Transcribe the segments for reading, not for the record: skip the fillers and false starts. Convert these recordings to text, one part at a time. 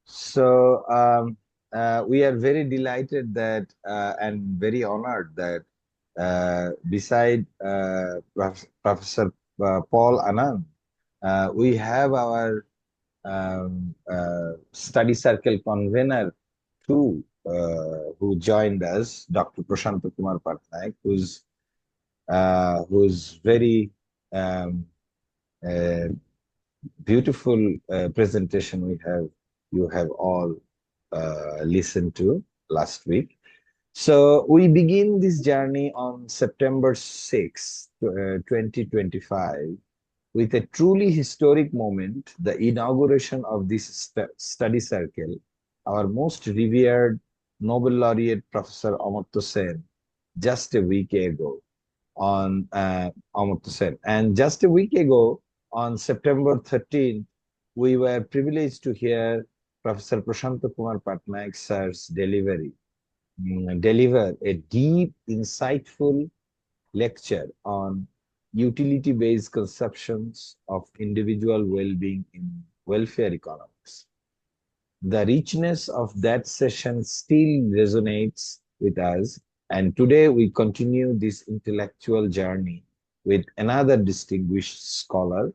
So we are very delighted that and very honored that beside Professor Paul Anand, we have our study circle convener too, who joined us, Dr. Prasanta Pattanaik, who's very um, uh, beautiful presentation you have all listened to last week. So we begin this journey on September 6, 2025, with a truly historic moment, the inauguration of this study circle. Our most revered Nobel Laureate Professor Amartya Sen just a week ago on Amartya Sen. And just a week ago, on September 13th, we were privileged to hear Professor Prasanta Pattanaik sir's deliver a deep, insightful lecture on utility-based conceptions of individual well-being in welfare economics. The richness of that session still resonates with us, and today we continue this intellectual journey with another distinguished scholar.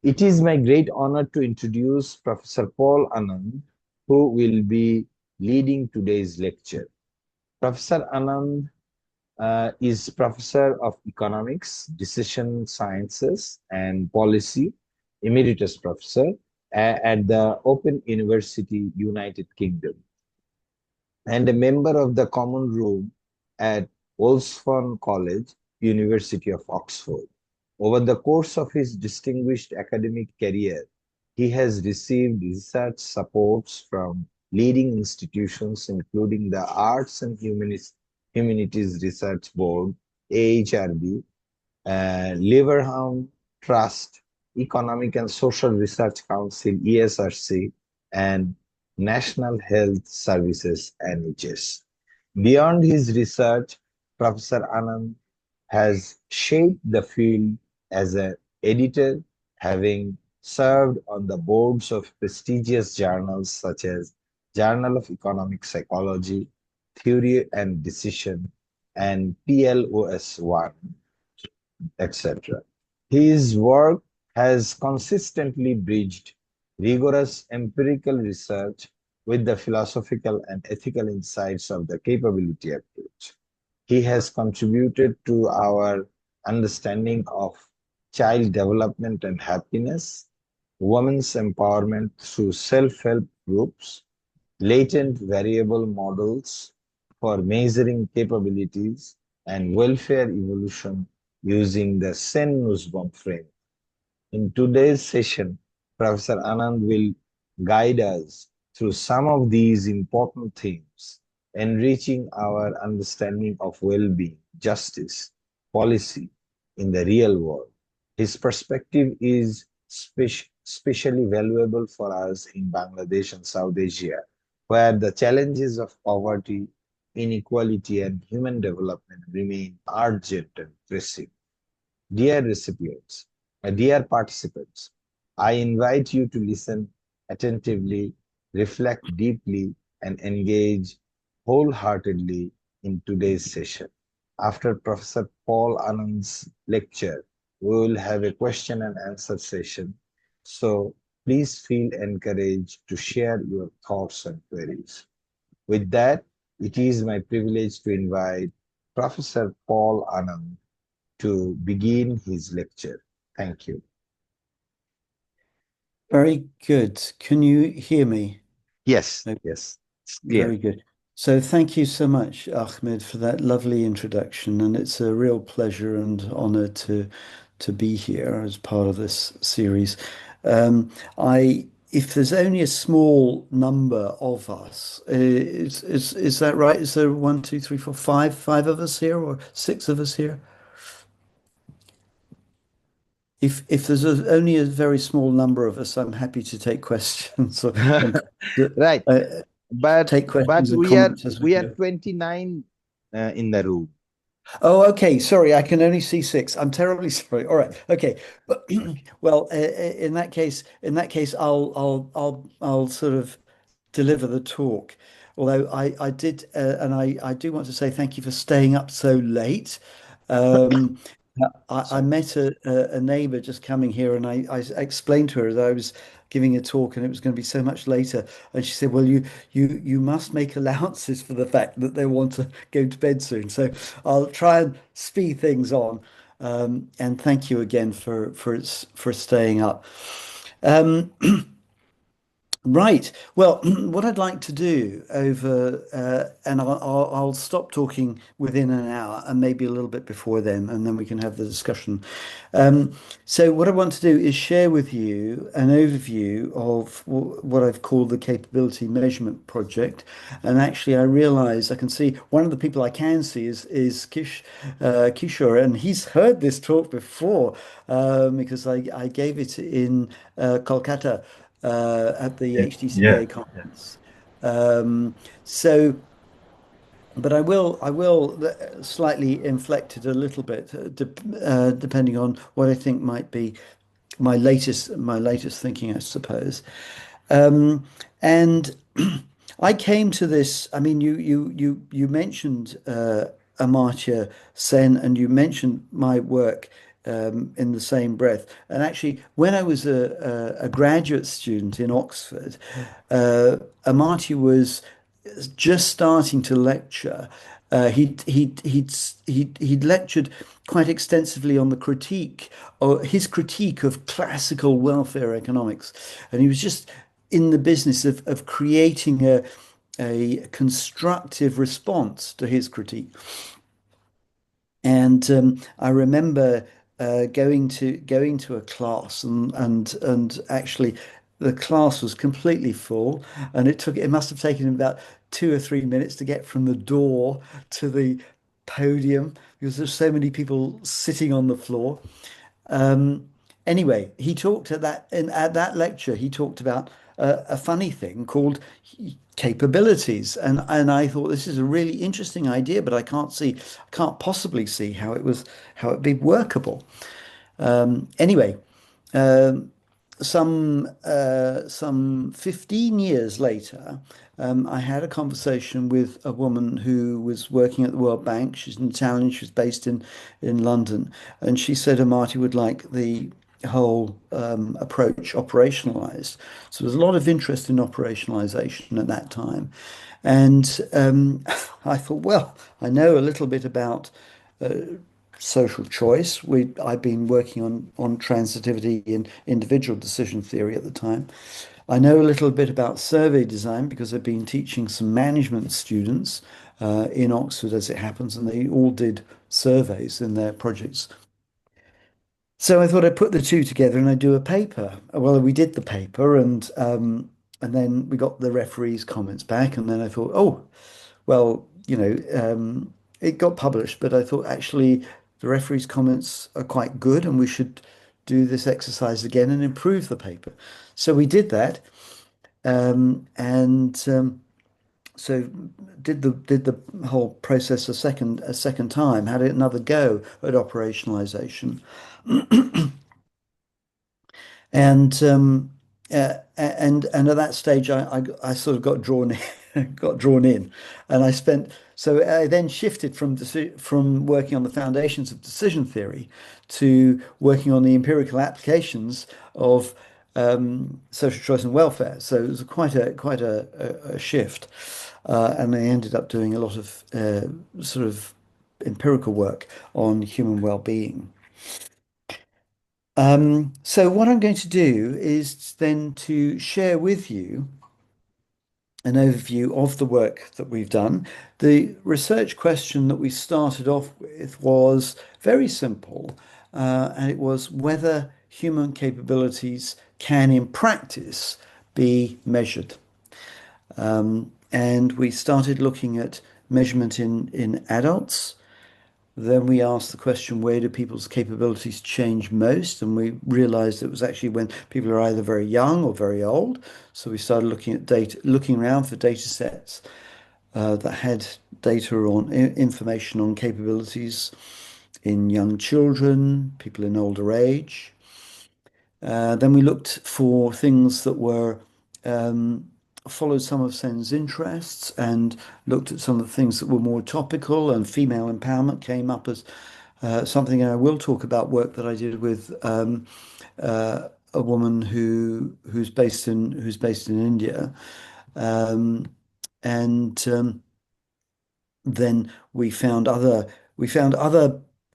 It is my great honor to introduce Professor Paul Anand, who will be leading today's lecture. Professor Anand is Professor of Economics, Decision Sciences, and Policy, Emeritus Professor at the Open University, United Kingdom, and a member of the Common Room at Wolfson College, University of Oxford. Over the course of his distinguished academic career, he has received research supports from leading institutions, including the Arts and Humanities Research Board, AHRB, Leverhulme Trust, Economic and Social Research Council, ESRC, and National Health Services, NHS. Beyond his research, Professor Anand has shaped the field as an editor, having served on the boards of prestigious journals such as Journal of Economic Psychology, Theory and Decision, and PLOS1, etc. His work has consistently bridged rigorous empirical research with the philosophical and ethical insights of the capability approach. He has contributed to our understanding of child development and happiness, women's empowerment through self-help groups, latent variable models for measuring capabilities, and welfare evolution using the Sen-Nussbaum frame. In today's session, Professor Anand will guide us through some of these important themes, enriching our understanding of well-being, justice, policy in the real world. His perspective is especially valuable for us in Bangladesh and South Asia, where the challenges of poverty, inequality, and human development remain urgent and pressing. Dear recipients, dear participants, I invite you to listen attentively, reflect deeply, and engage wholeheartedly in today's session. After Professor Paul Anand's lecture, we will have a question and answer session. So please feel encouraged to share your thoughts and queries. With that, it is my privilege to invite Professor Paul Anand to begin his lecture. Thank you. Very good. Can you hear me? Yes, yes, clear. Very good. So thank you so much, Ahmed, for that lovely introduction. And it's a real pleasure and honor to be here as part of this series. If there's only a small number of us, is that right? Is there one, two, three, four, five of us here, or six of us here? If there's only a very small number of us, I'm happy to take questions and Right. But take questions and we are comments as we go. 29 in the room. Oh, okay. Sorry, I can only see six. I'm terribly sorry. All right. Okay. But well, in that case, I'll sort of deliver the talk. Although I did, and I do want to say thank you for staying up so late. Um, I Sorry. met a neighbor just coming here, and I explained to her that I was giving a talk and it was going to be so much later. And she said, "Well, you must make allowances for the fact that they want to go to bed soon." So I'll try and speed things on. And thank you again for staying up. Um, Right. Well, what I'd like to do and I'll stop talking within an hour and maybe a little bit before then, and then we can have the discussion. Um, so what I want to do is share with you an overview of what I've called the Capability Measurement Project. And actually, I realize I can see one of the people I can see is Kishore, and he's heard this talk before because I gave it in Kolkata at the Yeah, HDCA conference. So, but I will slightly inflect it a little bit, depending on what I think might be my latest thinking, I suppose. And I came to this. I mean, you mentioned Amartya Sen, and you mentioned my work in the same breath. And actually, when I was a graduate student in Oxford, Amartya was just starting to lecture. He'd lectured quite extensively on the critique, or his critique of classical welfare economics, and he was just in the business of creating a constructive response to his critique. And I remember going to a class, and actually the class was completely full, and it must have taken him about 2 or 3 minutes to get from the door to the podium because there's so many people sitting on the floor. Anyway, he talked at that lecture. He talked about a funny thing called capabilities, and I thought this is a really interesting idea, but I can't possibly see how it'd be workable. Anyway, um, some 15 years later, I had a conversation with a woman who was working at the World Bank. She's an Italian. She was based in London, and she said Marty would like the whole approach operationalized. So there's a lot of interest in operationalization at that time, and I thought, well, I know a little bit about social choice. I've been working on transitivity in individual decision theory at the time. I know a little bit about survey design because I've been teaching some management students in Oxford as it happens, and they all did surveys in their projects. So I thought I'd put the two together and I'd do a paper. Well, we did the paper, and then we got the referee's comments back, and then I thought, oh, well, it got published, but I thought actually the referee's comments are quite good and we should do this exercise again and improve the paper. So we did that, and so did the whole process a second time, had another go at operationalization. And at that stage, I sort of got drawn got drawn in, and I then shifted from working on the foundations of decision theory to working on the empirical applications of social choice and welfare. So it was quite a shift, and I ended up doing a lot of sort of empirical work on human well-being. So what I'm going to do is then to share with you an overview of the work that we've done. The research question that we started off with was very simple, and it was whether human capabilities can, in practice, be measured. And we started looking at measurement in adults. Then we asked the question, where do people's capabilities change most? And we realized it was actually when people are either very young or very old. So we started looking at data, looking around for data sets. that had data on information on capabilities in young children, people in older age. Then we looked for things that were um, followed some of Sen's interests and looked at some of the things that were more topical, and female empowerment came up as something. And I will talk about work that I did with a woman who's based in India, um, and then we found other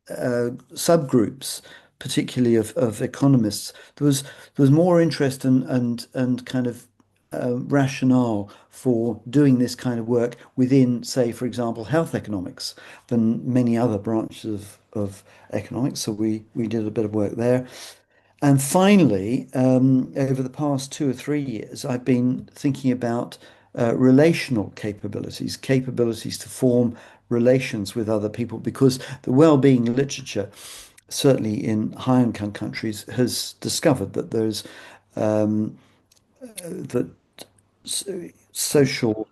subgroups, particularly of economists. There was more interest and kind of rationale for doing this kind of work within, say, for example, health economics than many other branches of economics. So we did a bit of work there. And finally, over the past 2 or 3 years, I've been thinking about relational capabilities, capabilities to form relations with other people, because the well-being literature, certainly in high-income countries, has discovered that there's that social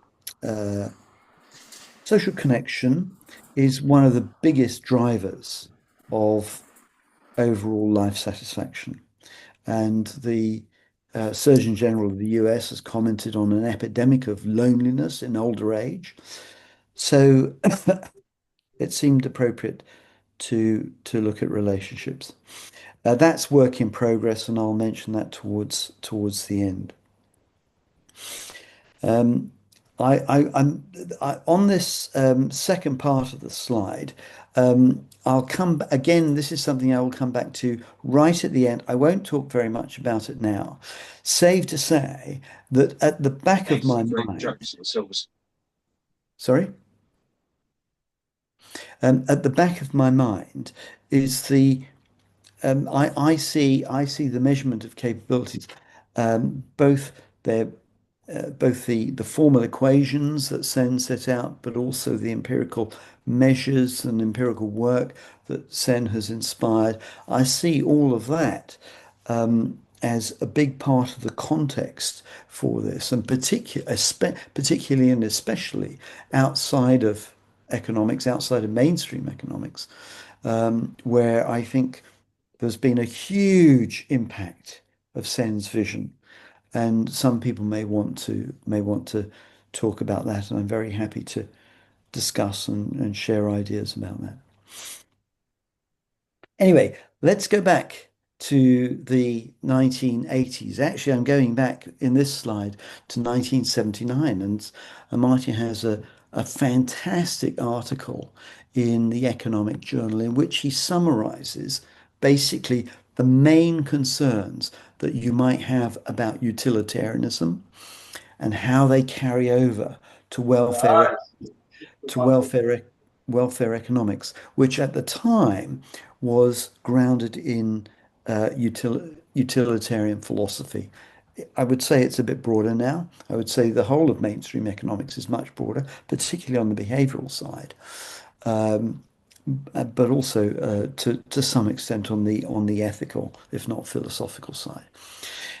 social connection is one of the biggest drivers of overall life satisfaction. And the Surgeon General of the US has commented on an epidemic of loneliness in older age. So it seemed appropriate to look at relationships. That's work in progress, and I'll mention that towards the end. Um, on this second part of the slide. I'll come again. This is something I will come back to right at the end. I won't talk very much about it now, save to say that at the back of my mind, sorry, at the back of my mind is I see the measurement of capabilities, both their both the formal equations that Sen set out, but also the empirical measures and empirical work that Sen has inspired. I see all of that as a big part of the context for this, and particularly and especially outside of economics, outside of mainstream economics, where I think there's been a huge impact of Sen's vision, and some people may want to talk about that, and I'm very happy to discuss and share ideas about that. Anyway, let's go back to the 1980s. Actually, I'm going back in this slide to 1979, and Amartya has a fantastic article in the Economic Journal in which he summarizes basically the main concerns that you might have about utilitarianism and how they carry over to to welfare welfare economics, which at the time was grounded in utilitarian philosophy. I would say it's a bit broader now. I would say the whole of mainstream economics is much broader, particularly on the behavioral side, but also to some extent on the ethical, if not philosophical side.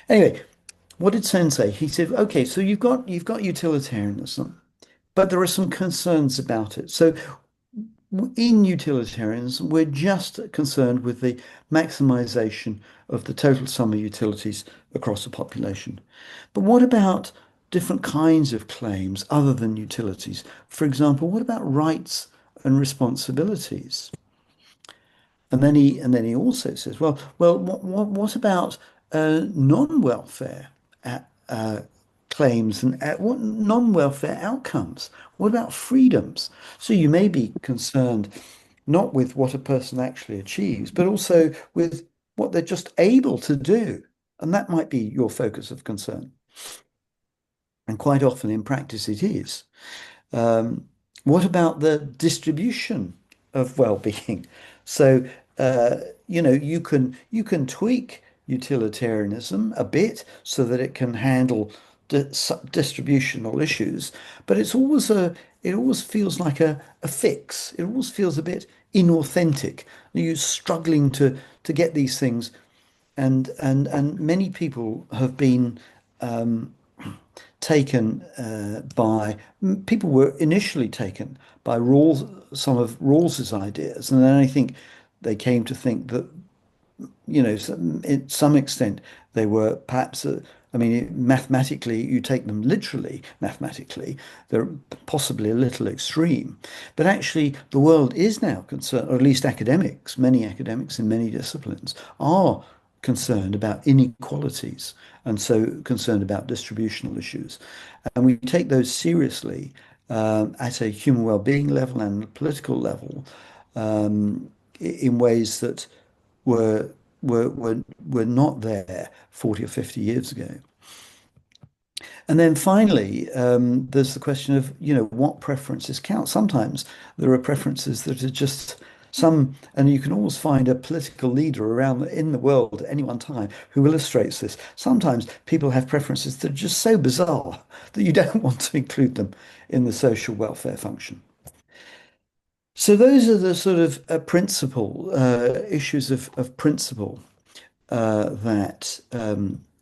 Anyway, what did Sen say? He said, "Okay, so you've got utilitarianism, but there are some concerns about it. So in utilitarianism, we're just concerned with the maximization of the total sum of utilities across a population. But what about different kinds of claims other than utilities? For example, what about rights and responsibilities?" And then he also says, what about non-welfare uh, uh, claims and what non-welfare outcomes? What about freedoms? So you may be concerned not with what a person actually achieves, but also with what they're just able to do. And that might be your focus of concern. And quite often in practice it is. Um, what about the distribution of well-being? So, you can tweak utilitarianism a bit so that it can handle distributional issues, but it always feels like a fix. It always feels a bit inauthentic. You're struggling to get these things, and many people have been taken by people were initially taken by Rawls, some of Rawls's ideas, and then I think they came to think that in some extent, they were perhaps, I mean, mathematically, you take them literally, mathematically, they're possibly a little extreme. But actually, the world is now concerned, or at least academics, many academics in many disciplines, are concerned about inequalities and so concerned about distributional issues. And we take those seriously at a human well-being level and a political level in ways that were were not there 40 or 50 years ago. And then finally, there's the question of, what preferences count. Sometimes there are preferences that are just and you can always find a political leader around in the world at any one time who illustrates this. Sometimes people have preferences that are just so bizarre that you don't want to include them in the social welfare function. So those are the sort of principle issues of principle that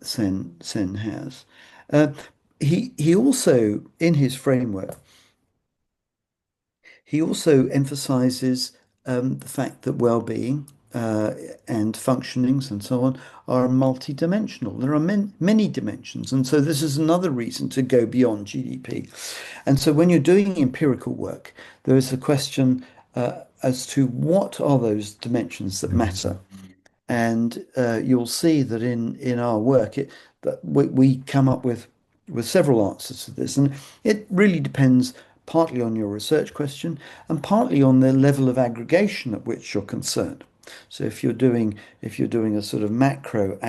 Sen has. Uh, he also, in his framework, he also emphasizes the fact that well-being and functionings and so on are multidimensional. There are many dimensions, and so this is another reason to go beyond GDP. And so when you're doing empirical work, there is a question as to what are those dimensions that matter. And you'll see that in our work that we come up with several answers to this, and it really depends partly on your research question and partly on the level of aggregation at which you're concerned. So if you're doing a sort of macro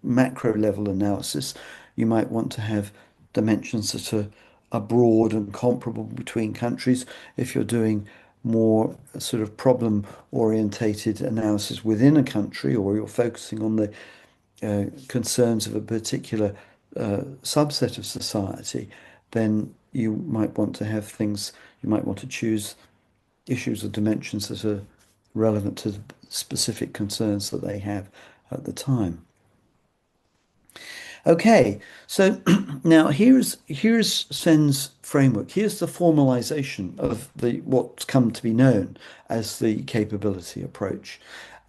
level analysis, you might want to have dimensions that are broad and comparable between countries. If you're doing more sort of problem orientated analysis within a country, or you're focusing on the concerns of a particular subset of society, then you might want to have things, you might want to choose issues or dimensions that are relevant to the specific concerns that they have at the time. Okay, so now here's Sen's framework. Here's the formalization of the what's come to be known as the capability approach,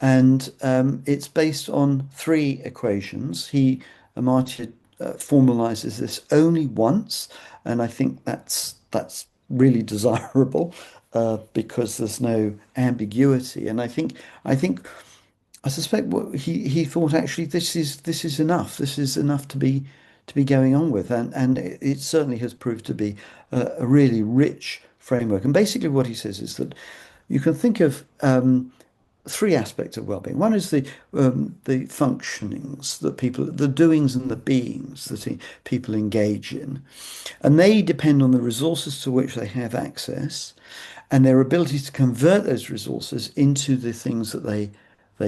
and it's based on three equations. Amartya formalizes this only once, and I think that's really desirable because there's no ambiguity. And I suspect what he thought actually this is enough. This is enough to be going on with, and it certainly has proved to be a really rich framework. And basically, what he says is that you can think of three aspects of well-being. One is the functionings that people, the doings and the beings that people engage in, and they depend on the resources to which they have access, and their ability to convert those resources into the things that they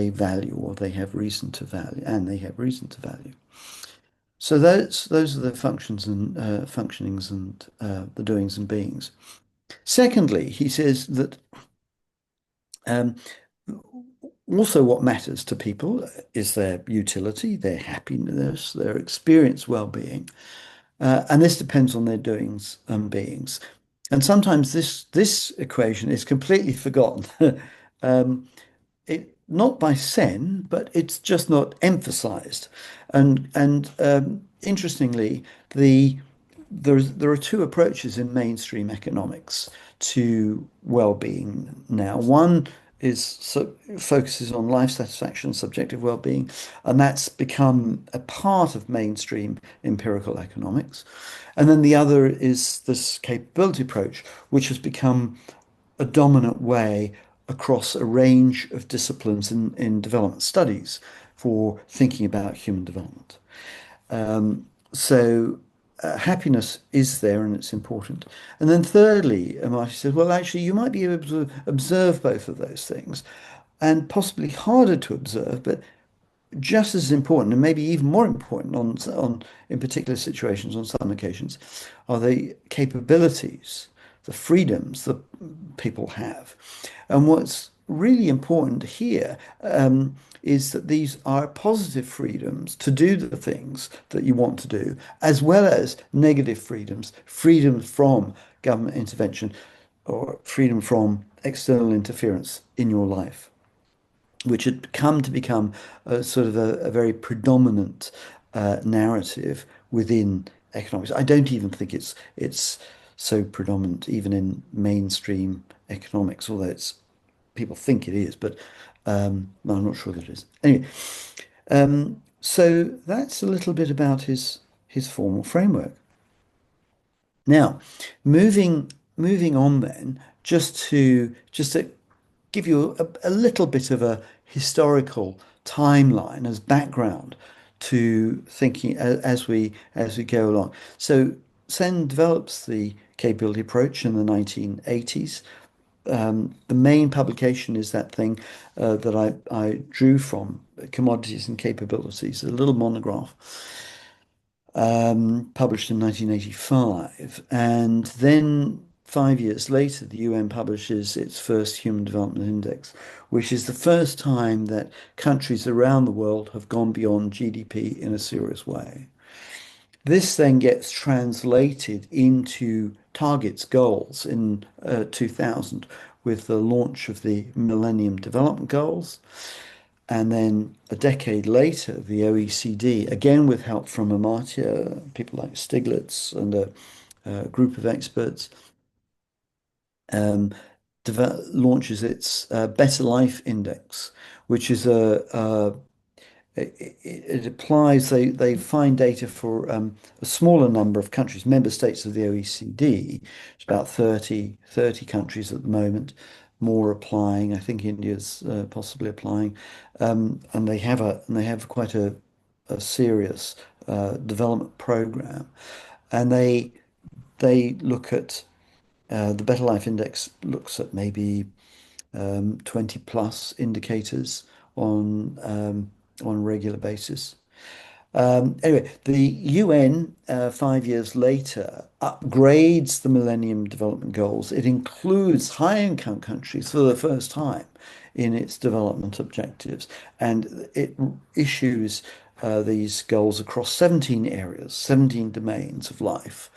value or they have reason to value, and they have reason to value. So those are the functions and functionings and the doings and beings. Secondly, he says that um, also what matters to people is their utility, their happiness, their experience well-being, and this depends on their doings and beings. And sometimes this equation is completely forgotten. Not by Sen, but it's just not emphasized. And interestingly, there are two approaches in mainstream economics to well-being now. One focuses on life satisfaction, subjective well-being, and that's become a part of mainstream empirical economics. And then the other is this capability approach, which has become a dominant way across a range of disciplines in development studies for thinking about human development. So happiness is there and it's important. And then thirdly, Amartya said, well, actually, you might be able to observe both of those things and possibly harder to observe, but just as important and maybe even more important on in particular situations on some occasions are the capabilities, the freedoms that people have. And really important here is that these are positive freedoms to do the things that you want to do, as well as negative freedoms, freedom from government intervention or freedom from external interference in your life, which had come to become a sort of a very predominant narrative within economics. I don't even think it's so predominant even in mainstream economics, although it's people think it is, but well, I'm not sure that it is. Anyway, so that's a little bit about his formal framework. Now, moving on then, just to give you a little bit of a historical timeline as background to thinking as we go along. So Sen develops the capability approach in the 1980s. The main publication is that thing that I drew from, Commodities and Capabilities, a little monograph published in 1985. And then 5 years later, the UN publishes its first Human Development Index, which is the first time that countries around the world have gone beyond GDP in a serious way. This then gets translated into targets, goals in 2000 with the launch of the Millennium Development Goals. And then a decade later, the OECD, again with help from Amartya, people like Stiglitz and a group of experts, um, launches its Better Life Index, which is it applies, they find data for a smaller number of countries, member states of the OECD. It's about thirty countries at the moment, more applying. I think India's possibly applying. And they have quite a serious development program. And they look at the Better Life Index looks at maybe 20 plus indicators on a regular basis. Anyway, the UN 5 years later upgrades the Millennium Development Goals. It includes high-income countries for the first time in its development objectives, and it issues these goals across 17 areas, 17 domains of life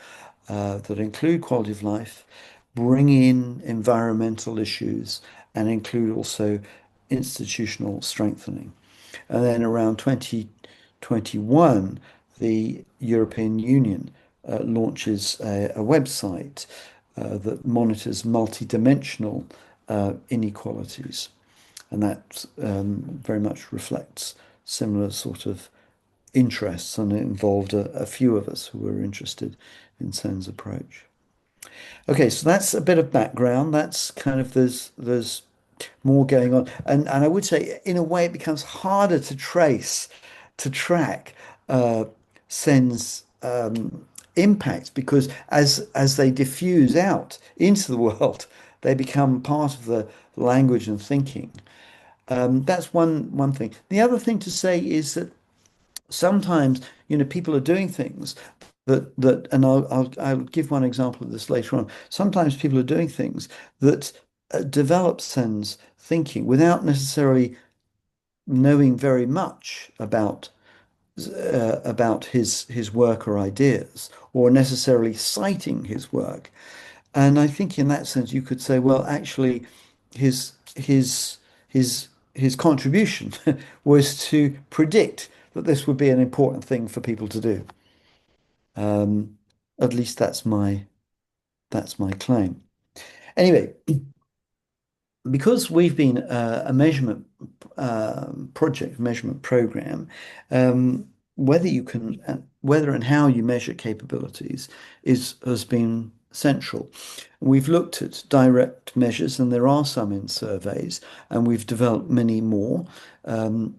that include quality of life, bring in environmental issues, and include also institutional strengthening. And then around 2021, the European Union launches a website that monitors multidimensional inequalities. And that very much reflects similar sort of interests, and it involved a few of us who were interested in Sen's approach. Okay, so that's a bit of background. That's kind of there's more going on. And I would say in a way it becomes harder to track uh, Sen's impact because as they diffuse out into the world, they become part of the language and thinking. That's one thing. The other thing to say is that sometimes, people are doing things and I'll give one example of this later on. Sometimes people are doing things that develop Sen's thinking without necessarily knowing very much about his work or ideas, or necessarily citing his work. And I think in that sense, you could say, well, actually, his his his contribution was to predict that this would be an important thing for people to do. Um, at least that's my claim. Anyway, because we've been a measurement project, measurement program, whether you can, whether and how you measure capabilities has been central. We've looked at direct measures, and there are some in surveys, and we've developed many more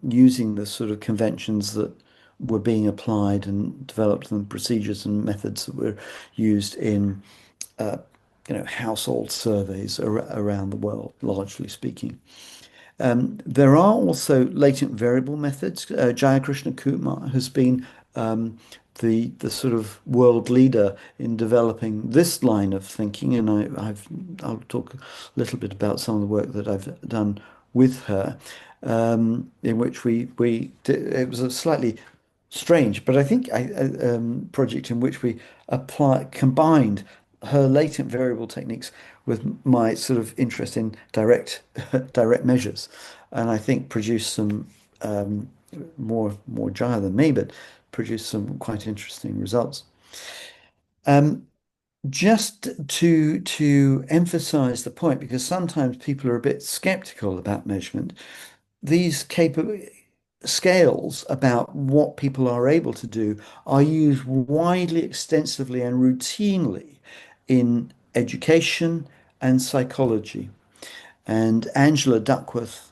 using the sort of conventions that were being applied and developed and procedures and methods that were used in uh, household surveys around the world, largely speaking. There are also latent variable methods. Jayakrishna Kumar has been the sort of world leader in developing this line of thinking, and I'll talk a little bit about some of the work that I've done with her, in which it was a slightly strange, but I think project in which we combined her latent variable techniques with my sort of interest in direct measures, and I think produced some more gyre than me, but produced some quite interesting results. Um, just to emphasize the point, because sometimes people are a bit skeptical about measurement, these capable scales about what people are able to do are used widely, extensively, and routinely in education and psychology. And Angela Duckworth,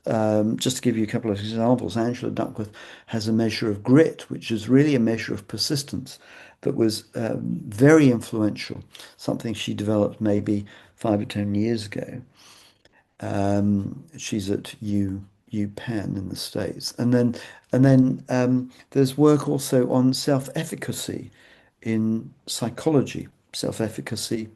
just to give you a couple of examples, Angela Duckworth has a measure of grit, which is really a measure of persistence that was very influential, something she developed maybe 5 or 10 years ago. She's at UPenn in the States. And then there's work also on self-efficacy in psychology. Self-efficacy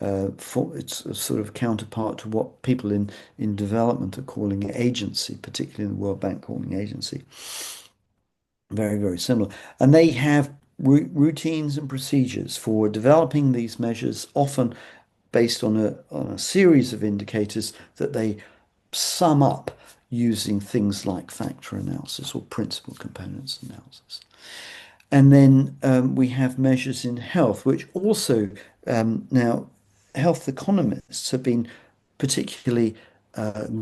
it's a sort of counterpart to what people in development are calling agency, particularly in the World Bank calling agency. Very, very similar. And they have routines and procedures for developing these measures, often based on a series of indicators that they sum up using things like factor analysis or principal components analysis. And then we have measures in health, which also now health economists have been particularly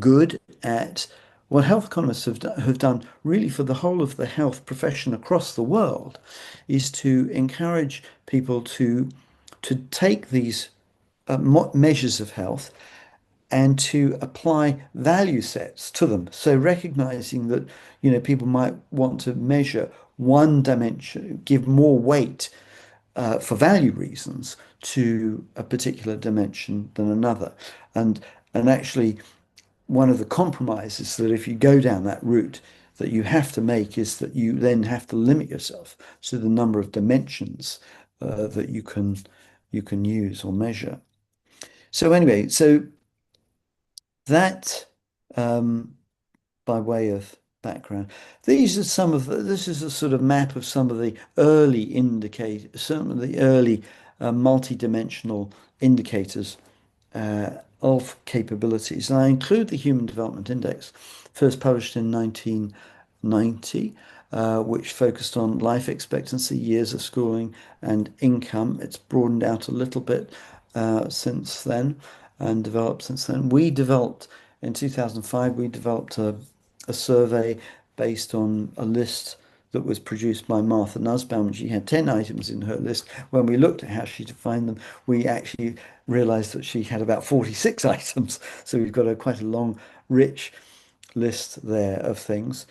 good at what health economists have done really for the whole of the health profession across the world is to encourage people to take these measures of health and to apply value sets to them. So recognizing that, people might want to measure one dimension, give more weight for value reasons to a particular dimension than another. And and actually one of the compromises that if you go down that route that you have to make is that you then have to limit yourself to the number of dimensions that you can use or measure. So anyway, so that um, by way of background. These are this is a sort of map of some of the early indicators, some of the early multi-dimensional indicators of capabilities. And I include the Human Development Index, first published in 1990, which focused on life expectancy, years of schooling, and income. It's broadened out a little bit since then and developed since then. We developed in 2005, we developed a survey based on a list that was produced by Martha Nussbaum. She had 10 items in her list. When we looked at how she defined them, we actually realized that she had about 46 items. So we've got quite a long, rich list there of things.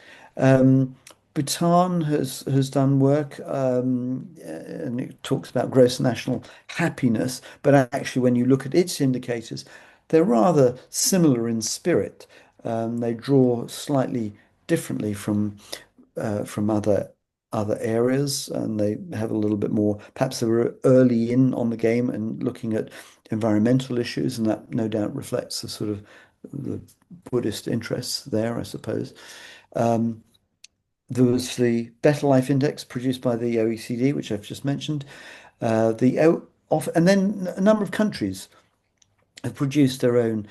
Bhutan has done work and it talks about gross national happiness, but actually when you look at its indicators, they're rather similar in spirit. They draw slightly differently from other areas, and they have a little bit more. Perhaps they were early in on the game and looking at environmental issues, and that no doubt reflects the sort of the Buddhist interests there, I suppose. There was the Better Life Index produced by the OECD, which I've just mentioned. And then a number of countries have produced their own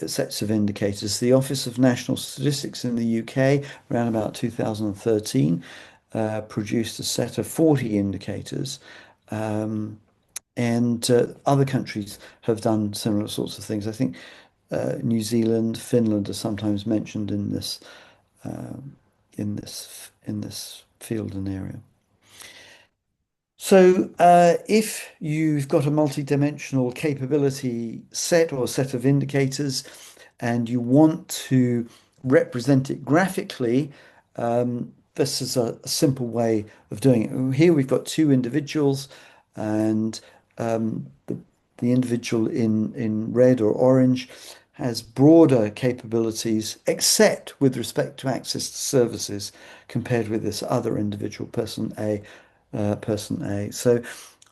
sets of indicators. The Office of National Statistics in the UK, around about 2013, produced a set of 40 indicators. And other countries have done similar sorts of things. I think New Zealand, Finland are sometimes mentioned in this field and area. So, if you've got a multi-dimensional capability set or set of indicators and you want to represent it graphically, this is a simple way of doing it. Here we've got two individuals, and the individual in red or orange has broader capabilities, except with respect to access to services, compared with this other individual person A. So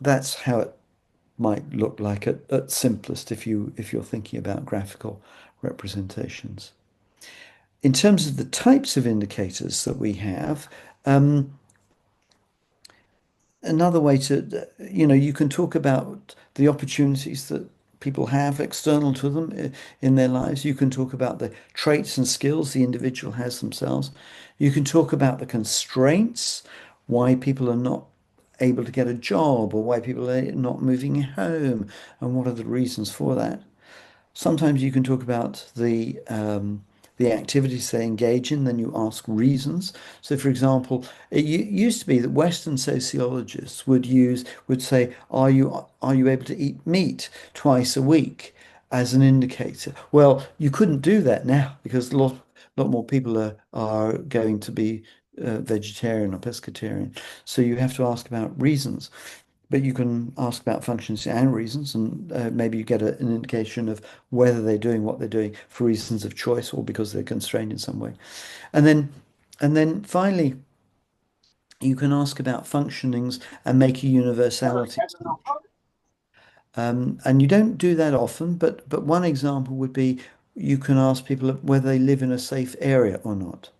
that's how it might look like at simplest if you're thinking about graphical representations. In terms of the types of indicators that we have, um, another way to, you can talk about the opportunities that people have external to them in their lives. You can talk about the traits and skills the individual has themselves. You can talk about the constraints, why people are not able to get a job or why people are not moving home and what are the reasons for that. Sometimes you can talk about the activities they engage in, then you ask reasons. So, for example, it used to be that Western sociologists would say, "Are you able to eat meat twice a week?" as an indicator. Well, you couldn't do that now because a lot more people are going to be vegetarian or pescatarian. So you have to ask about reasons. But you can ask about functions and reasons, and maybe you get an indication of whether they're doing what they're doing for reasons of choice or because they're constrained in some way. And then, and then finally, you can ask about functionings and make a universality assumption. And you don't do that often, but one example would be you can ask people whether they live in a safe area or not.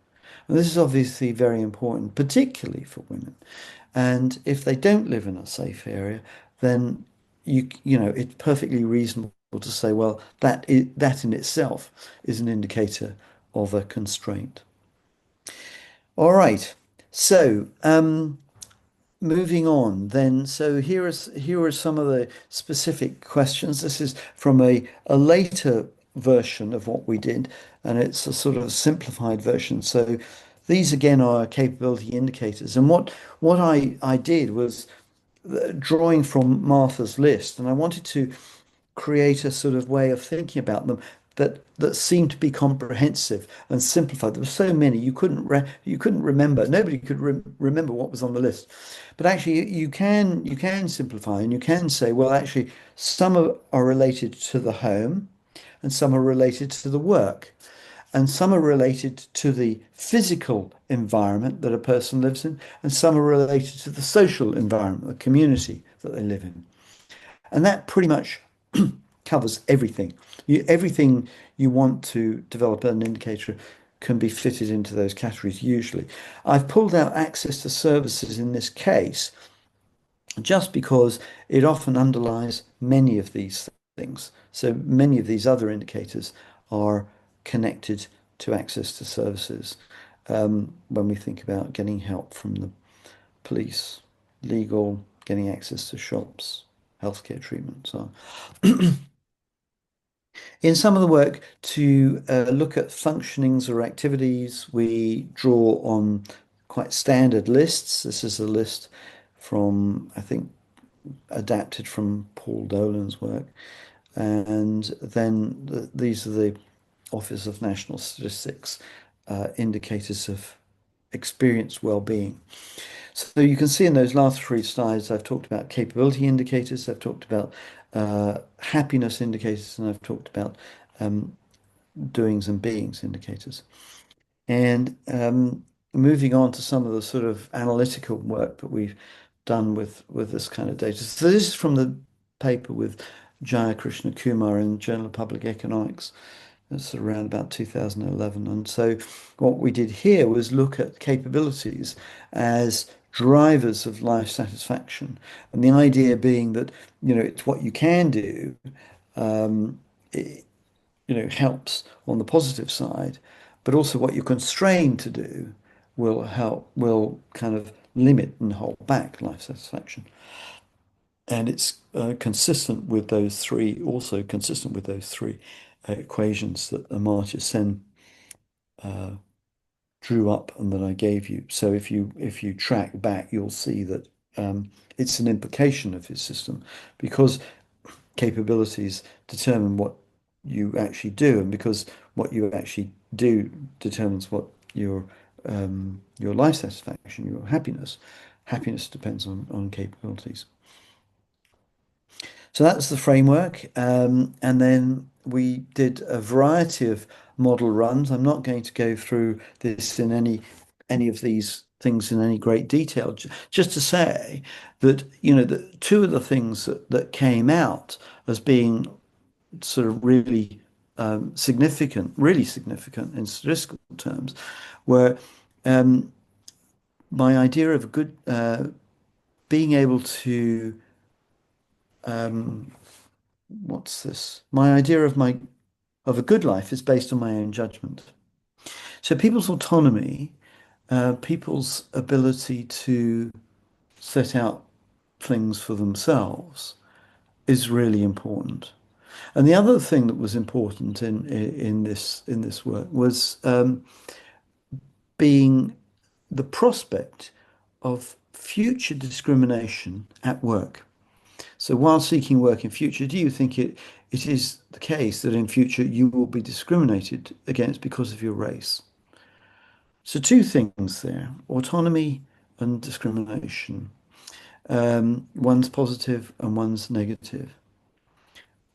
And this is obviously very important, particularly for women. And if they don't live in a safe area, then it's perfectly reasonable to say, well, that in itself is an indicator of a constraint. All right. So, moving on then. So here are some of the specific questions. This is from a later version of what we did, and it's a sort of simplified version. So these again are capability indicators. And what I did was drawing from Martha's list, and I wanted to create a sort of way of thinking about them that seemed to be comprehensive and simplified. There were so many you couldn't remember. Nobody could remember what was on the list. But actually, you can simplify and you can say, well, actually, some are related to the home, and some are related to the work, and some are related to the physical environment that a person lives in, and some are related to the social environment, the community that they live in. And that pretty much covers everything. Everything you want to develop an indicator can be fitted into those categories usually. I've pulled out access to services in this case just because it often underlies many of these things. So many of these other indicators are connected to access to services when we think about getting help from the police, legal, getting access to shops, healthcare treatment, so on. In some of the work to look at functionings or activities, we draw on quite standard lists. This is a list from, I think, adapted from Paul Dolan's work. And then these are the Office of National Statistics indicators of experienced well-being. So you can see in those last three slides, I've talked about capability indicators, I've talked about happiness indicators, and I've talked about um, doings and beings indicators. And moving on to some of the sort of analytical work that we've done with this kind of data. So this is from the paper with Jaya Krishna Kumar in Journal of Public Economics. It's around about 2011. And so what we did here was look at capabilities as drivers of life satisfaction. And the idea being that, it's what you can do, um, helps on the positive side, but also what you're constrained to do will kind of limit and hold back life satisfaction. And it's also consistent with those three equations that Amartya Sen drew up and that I gave you. So if you track back, you'll see that it's an implication of his system because capabilities determine what you actually do, and because what you actually do determines what your life satisfaction, your happiness. Happiness depends on capabilities. So that's the framework. And then we did a variety of model runs. I'm not going to go through this in any of these things in any great detail. Just to say that, the two of the things that came out as being sort of really significant in statistical terms, were my idea of a good being able to what's this? My idea of a good life is based on my own judgment. So people's autonomy, people's ability to set out things for themselves is really important. And the other thing that was important in this work was being the prospect of future discrimination at work. So while seeking work in future, do you think it is the case that in future you will be discriminated against because of your race? So two things there, autonomy and discrimination. One's positive and one's negative.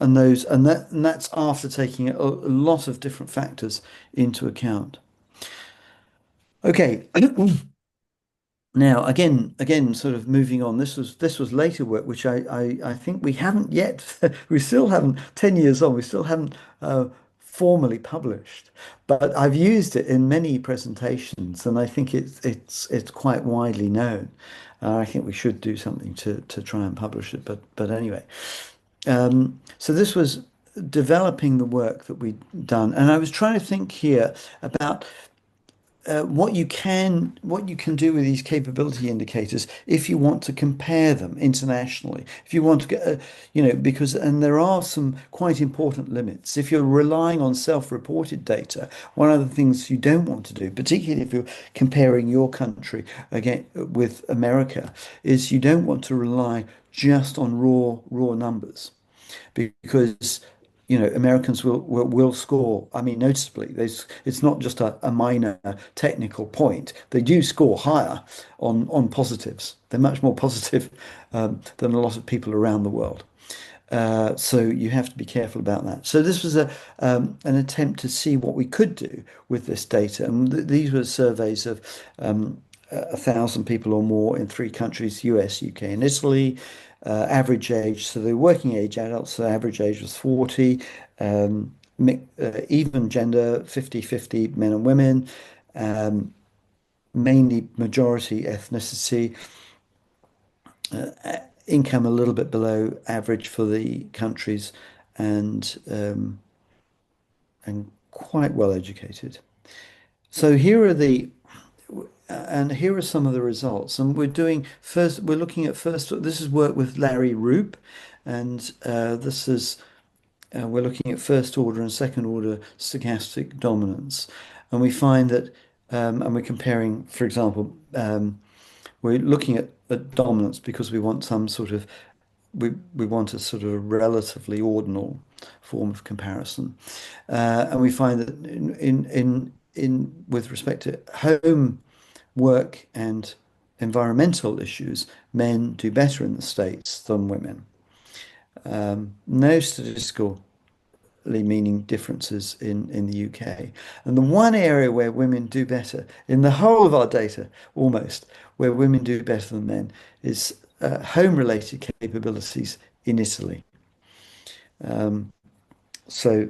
And that's after taking a lot of different factors into account. Okay. Now, again, sort of moving on. This was later work, which I think we haven't yet. We still haven't. 10 years on, we still haven't formally published. But I've used it in many presentations, and I think it's quite widely known. I think we should do something to try and publish it. But anyway, so this was developing the work that we'd done, and I was trying to think here about what you can do with these capability indicators if you want to compare them internationally. If you want to get, because there are some quite important limits. If you're relying on self-reported data, one of the things you don't want to do, particularly if you're comparing your country again with America, is you don't want to rely just on raw numbers because Americans will score. I mean, noticeably, it's not just a minor technical point. They do score higher on positives. They're much more positive than a lot of people around the world. So you have to be careful about that. So this was an attempt to see what we could do with this data, and these were surveys of 1,000 people or more in three countries: US, UK, and Italy. Average age, so the working age adults, so average age was 40. Even gender, 50-50 men and women. Mainly majority ethnicity. Income a little bit below average for the countries, and quite well educated. So here are some of the results. And we're looking at first, this is work with Larry Roop, and we're looking at first order and second order stochastic dominance. And we find that, and we're comparing, for example, we're looking at dominance because we want a sort of relatively ordinal form of comparison. And we find that in with respect to home work and environmental issues, men do better in the States than women. No statistically meaning differences in the UK. And the one area where women do better, in the whole of our data, almost, where women do better than men, is home-related capabilities in Italy. So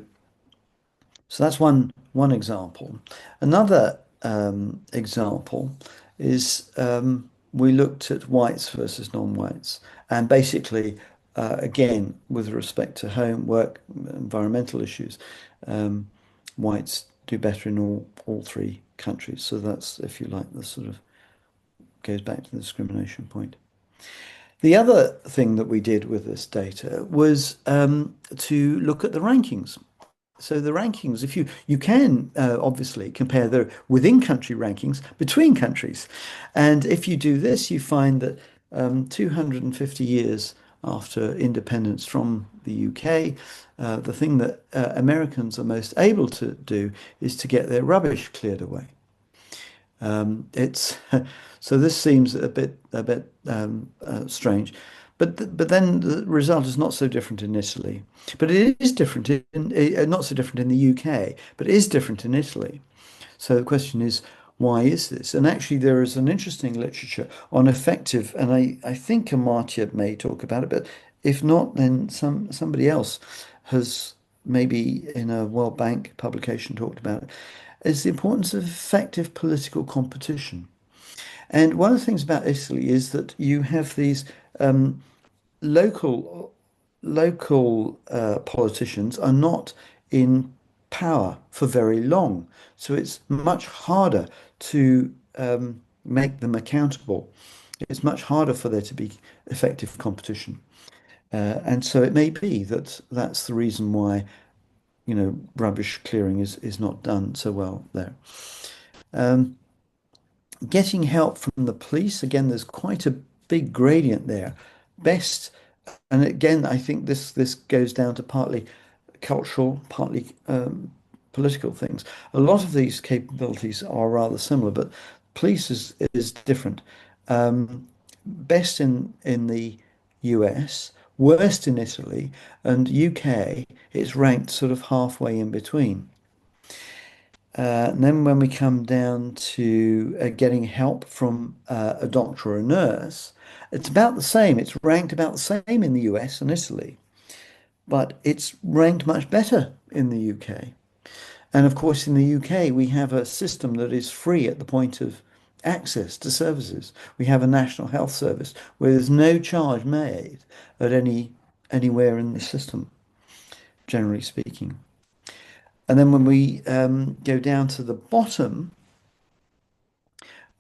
that's one example. Another example is we looked at whites versus non-whites, and basically, again, with respect to home, work, environmental issues, whites do better in all three countries. So that's, if you like, the sort of goes back to the discrimination point. The other thing that we did with this data was to look at the rankings. So the rankings, if you can obviously compare the within country rankings between countries, and if you do this, you find that 250 years after independence from the UK, the thing that Americans are most able to do is to get their rubbish cleared away. It's so this seems a bit strange, but then the result is not so different in Italy. But it is different not so different in the UK, but it is different in Italy. So the question is, why is this? And actually, there is an interesting literature on effective, and I think Amartya may talk about it, but if not, then somebody else has maybe in a World Bank publication talked about it, is the importance of effective political competition. And one of the things about Italy is that you have these local politicians are not in power for very long, so it's much harder to make them accountable. It's much harder for there to be effective competition, and so it may be that that's the reason why, rubbish clearing is not done so well there. Getting help from the police, again, there's quite a big gradient there. Best, and again, I think this goes down to partly cultural, partly political things. A lot of these capabilities are rather similar, but police is different. Best in the US, worst in Italy, and UK, it's ranked sort of halfway in between. And then when we come down to getting help from a doctor or a nurse, it's about the same. It's ranked about the same in the US and Italy, but it's ranked much better in the UK. And of course, in the UK, we have a system that is free at the point of access to services. We have a national health service where there's no charge made at anywhere in the system, generally speaking. And then when we go down to the bottom,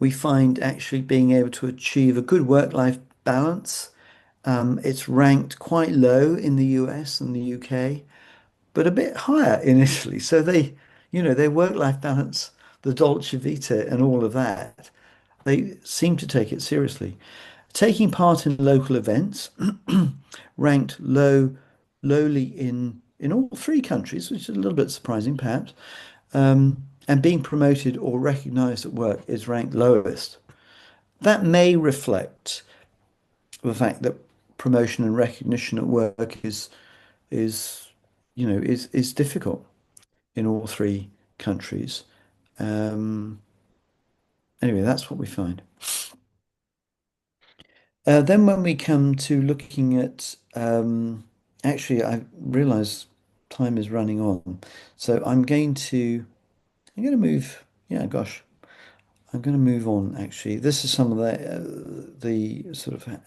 we find actually being able to achieve a good work-life balance. It's ranked quite low in the US and the UK, but a bit higher in Italy. So their work-life balance, the Dolce Vita and all of that, they seem to take it seriously. Taking part in local events, ranked lowly in all three countries, which is a little bit surprising perhaps. And being promoted or recognized at work is ranked lowest. That may reflect the fact that promotion and recognition at work is is difficult in all three countries. Um, anyway, that's what we find. Then when we come to looking at, actually, I realize time is running on, so I'm going to move. Yeah, gosh, I'm going to move on. Actually, this is some of the sort of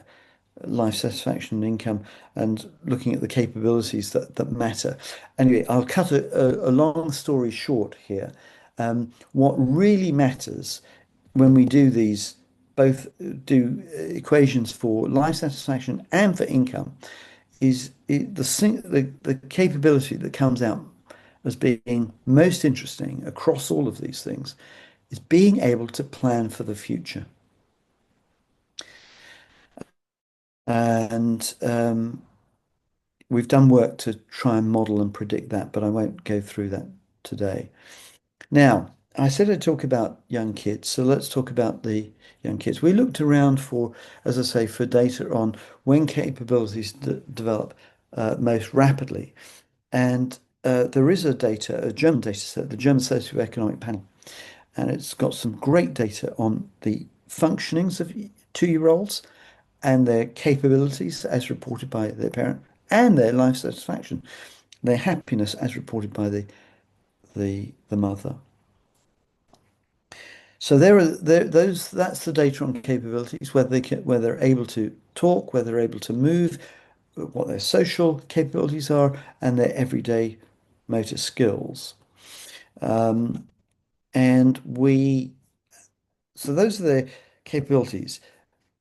life satisfaction and income and looking at the capabilities that matter. Anyway, I'll cut a long story short here. What really matters when we do these, both do equations for life satisfaction and for income, is the capability that comes out as being most interesting across all of these things is being able to plan for the future. And we've done work to try and model and predict that, but I won't go through that today. Now, I said I'd talk about young kids, so let's talk about the young kids. We looked around for, as I say, for data on when capabilities develop most rapidly. And there is a German data set, the German Socioeconomic Panel, and it's got some great data on the functionings of 2-year-olds and their capabilities as reported by their parent and their life satisfaction, their happiness as reported by the mother. So those that's the data on capabilities, whether they're able to talk, whether they're able to move, what their social capabilities are, and their everyday motor skills. And so those are their capabilities.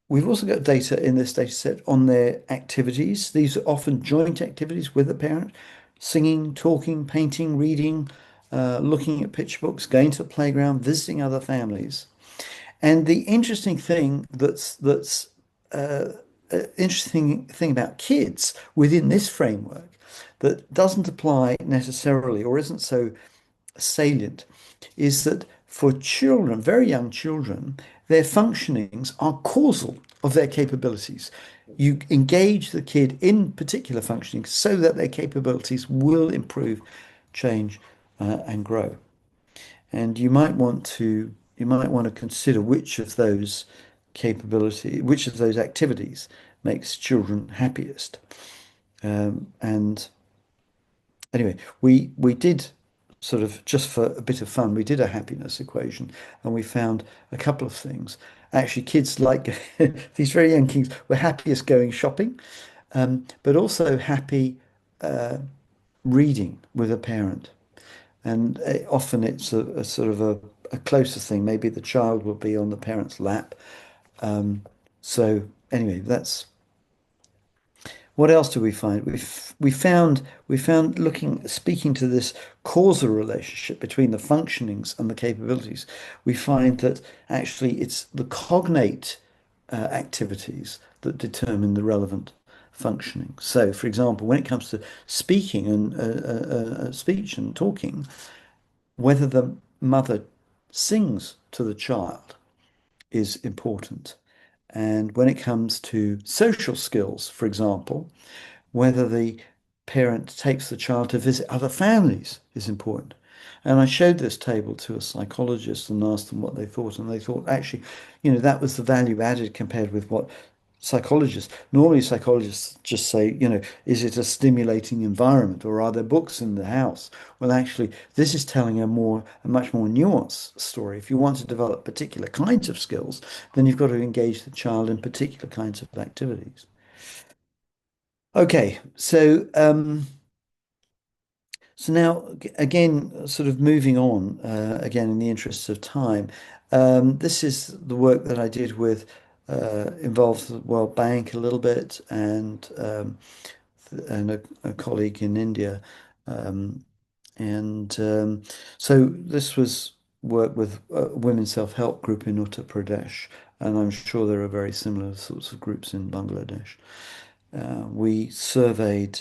We've also got data in this data set on their activities. These are often joint activities with the parent, singing, talking, painting, reading, looking at picture books, going to the playground, visiting other families. And the interesting thing about kids within this framework that doesn't apply necessarily or isn't so salient is that for children, very young children, their functionings are causal. of their capabilities. You engage the kid in particular functioning so that their capabilities will improve, change, and grow. And you might want to consider which of those activities makes children happiest. And anyway, we did sort of just for a bit of fun, we did a happiness equation and we found a couple of things. Actually, kids like these very young kids were happiest going shopping, but also happy reading with a parent. And often it's a sort of a closer thing. Maybe the child will be on the parent's lap. So anyway, that's what else do we find? We found looking speaking to this causal relationship between the functionings and the capabilities. We find that actually it's the cognate activities that determine the relevant functioning. So, for example, when it comes to speaking and speech and talking, whether the mother sings to the child is important. And when it comes to social skills, for example, whether the parent takes the child to visit other families is important. And I showed this table to a psychologist and asked them what they thought, and they thought actually, that was the value added compared with what normally psychologists just say, is it a stimulating environment or are there books in the house? Well, actually, this is telling a much more nuanced story. If you want to develop particular kinds of skills, then you've got to engage the child in particular kinds of activities. Okay, so now again, sort of moving on again in the interests of time. This is the work that I did with involves the World Bank a little bit and a colleague in India. Um, and so this was work with a women's self-help group in Uttar Pradesh, and I'm sure there are very similar sorts of groups in Bangladesh. We surveyed.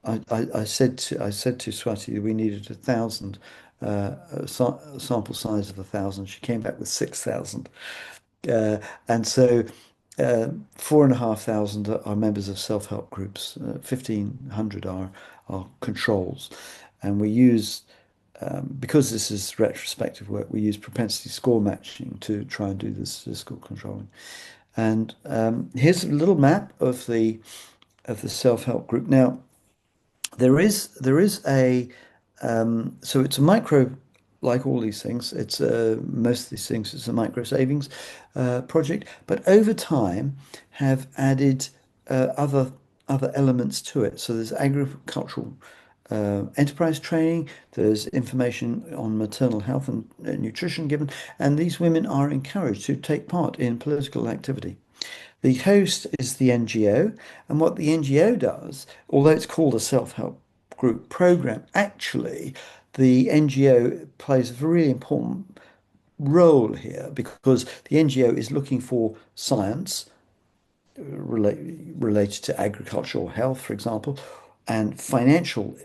I said to Swati we needed 1,000 sample size of 1,000. She came back with 6,000, and so 4,500 are members of self-help groups. 1,500 are controls, and we use because this is retrospective work. We use propensity score matching to try and do this statistical controlling. And here's a little map of the self-help group. Now, there is a so it's a micro, like all these things. It's most of these things. It's a micro savings project, but over time have added other elements to it. So there's agricultural enterprise training. There's information on maternal health and nutrition given, and these women are encouraged to take part in political activity. The host is the NGO, and what the NGO does, although it's called a self-help group program, actually the NGO plays a really important role here because the NGO is looking for science related to agricultural health, for example, and financial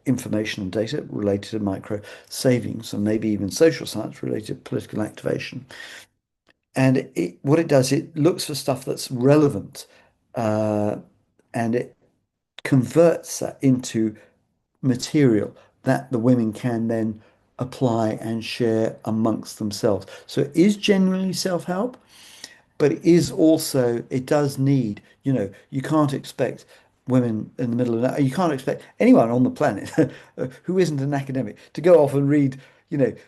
information and data related to micro savings, and maybe even social science related to political activation. And what it does, it looks for stuff that's relevant, uh, and it converts that into material that the women can then apply and share amongst themselves. So it is generally self-help, but it is also, it does need, you can't expect women in the middle of that, you can't expect anyone on the planet who isn't an academic to go off and read,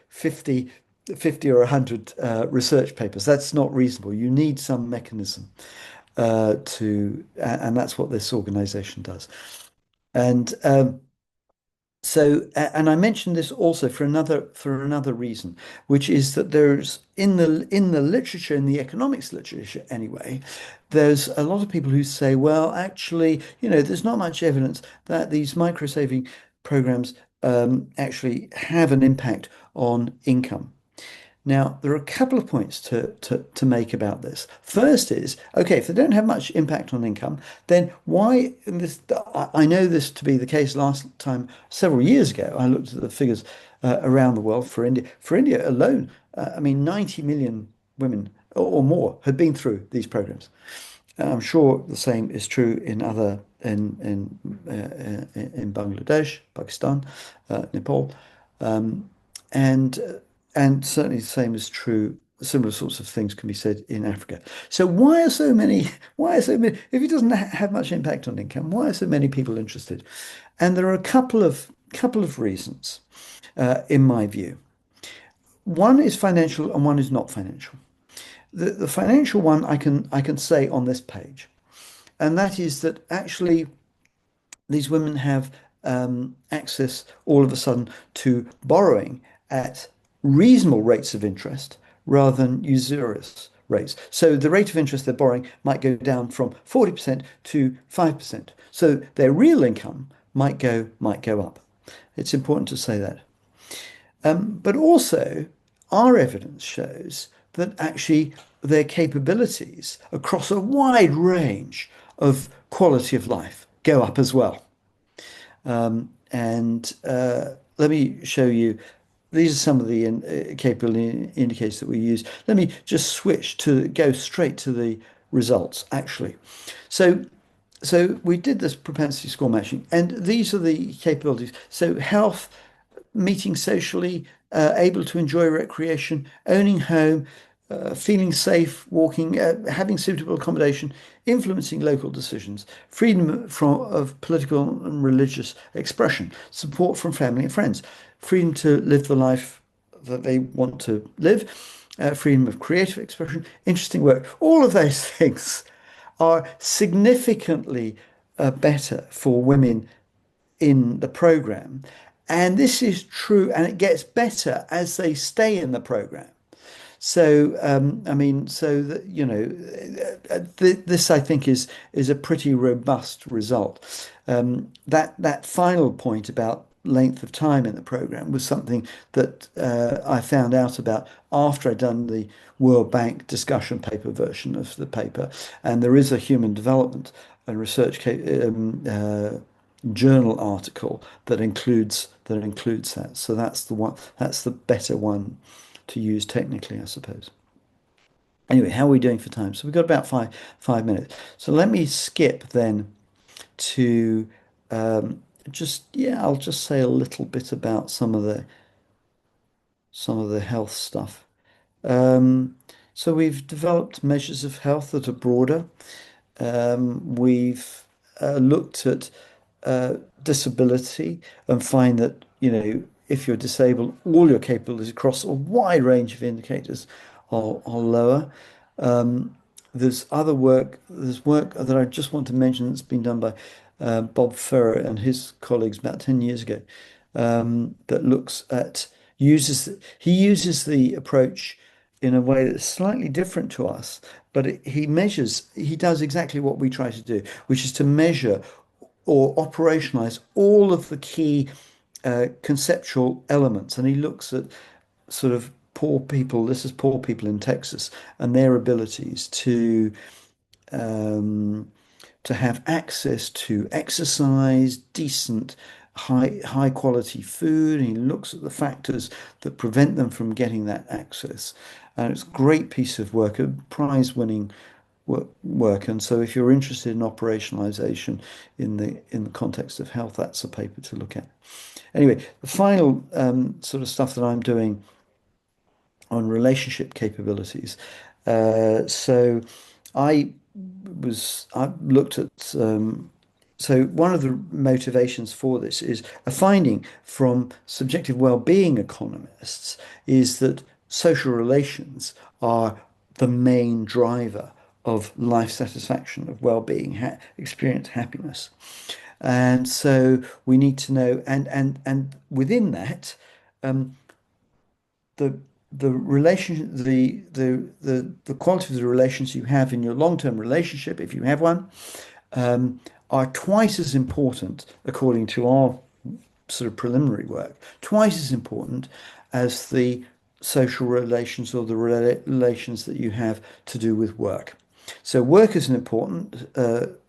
50 or 100 research papers. That's not reasonable. You need some mechanism and that's what this organization does. And and I mentioned this also for another reason, which is that there's in the literature, in the economics literature anyway, there's a lot of people who say, well, actually, there's not much evidence that these micro saving programs actually have an impact on income. Now, there are a couple of points to make about this. First is, okay, if they don't have much impact on income, then why, and this, I know this to be the case last time, several years ago, I looked at the figures around the world for India. For India alone, I mean, 90 million women or more had been through these programs. And I'm sure the same is true in other in Bangladesh, Pakistan, Nepal, um, and and certainly the same is true. Similar sorts of things can be said in Africa. So why are so many? Why are so many? If it doesn't have much impact on income, why are so many people interested? And there are a couple of reasons, in my view. One is financial, and one is not financial. The financial one I can say on this page. And that is that actually these women have access all of a sudden to borrowing at reasonable rates of interest rather than usurious rates. So the rate of interest they're borrowing might go down from 40% to 5%. So their real income might go up. It's important to say that. But also, our evidence shows that actually their capabilities across a wide range of quality of life go up as well. And let me show you. These are some of the capability indicators that we use. Let me just switch to go straight to the results, actually. So, so we did this propensity score matching, and these are the capabilities. So health, meeting socially, able to enjoy recreation, owning home, feeling safe, walking, having suitable accommodation, influencing local decisions, freedom of political and religious expression, support from family and friends, freedom to live the life that they want to live, freedom of creative expression, interesting work. All of those things are significantly better for women in the program. And this is true, and it gets better as they stay in the program. So, I mean, so that, this I think is a pretty robust result. That final point about length of time in the program was something that I found out about after I'd done the World Bank discussion paper version of the paper, and there is a human development and research journal article that includes that. So that's the one. That's the better one to use technically, I suppose. Anyway, how are we doing for time? So we've got about five minutes. So let me skip then to I'll just say a little bit about some of the health stuff. Um, so we've developed measures of health that are broader. We've looked at disability and find that, if you're disabled, all your capabilities across a wide range of indicators are lower. There's work that I just want to mention that's been done by Bob Ferrer and his colleagues about 10 years ago, that looks at he uses the approach in a way that's slightly different to us, but he does exactly what we try to do, which is to measure or operationalize all of the key conceptual elements. And he looks at sort of poor people, this is poor people in Texas, and their abilities um, to have access to exercise, decent, high quality food. And he looks at the factors that prevent them from getting that access. And it's a great piece of work, a prize-winning work. And so if you're interested in operationalization in the context of health, that's a paper to look at. Anyway, the final sort of stuff that I'm doing on relationship capabilities. So I I looked at so one of the motivations for this is a finding from subjective well-being economists is that social relations are the main driver of life satisfaction, of well-being, experience happiness. And so we need to know, and within that, the the relation the quality of the relations you have in your long-term relationship, if you have one, are twice as important, according to our sort of preliminary work, twice as important as the social relations or the relations that you have to do with work. So work is an important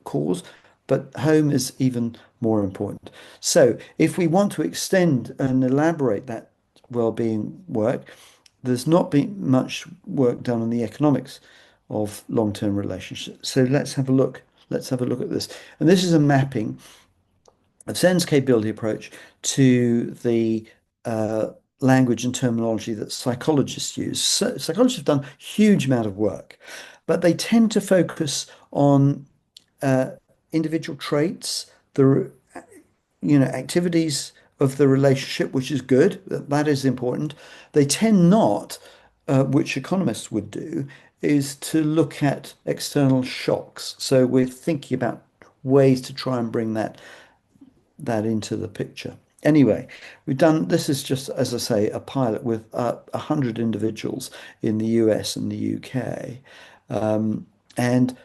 cause, but home is even more important. So if we want to extend and elaborate that well-being work, there's not been much work done on the economics of long-term relationships. So let's have a look. Let's have a look at this. And this is a mapping of Sen's capability approach to the uh, language and terminology that psychologists use. So psychologists have done a huge amount of work, but they tend to focus on uh, individual traits, the activities of the relationship, which is good. That is important. They tend not, which economists would do, is to look at external shocks. So we're thinking about ways to try and bring that into the picture. Anyway, we've done this is just, as I say, a pilot with 100 individuals in the US and the UK. And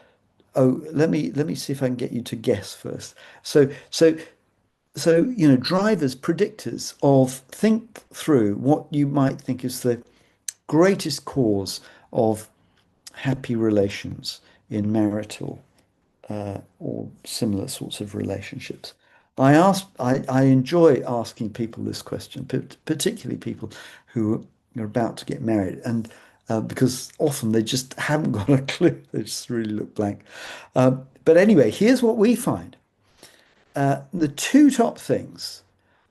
oh, let me see if I can get you to guess first. So drivers, predictors of think through what you might think is the greatest cause of happy relations in marital or similar sorts of relationships. I enjoy asking people this question, particularly people who are about to get married, and because often they just haven't got a clue. They just really look blank. But anyway, here's what we find. The two top things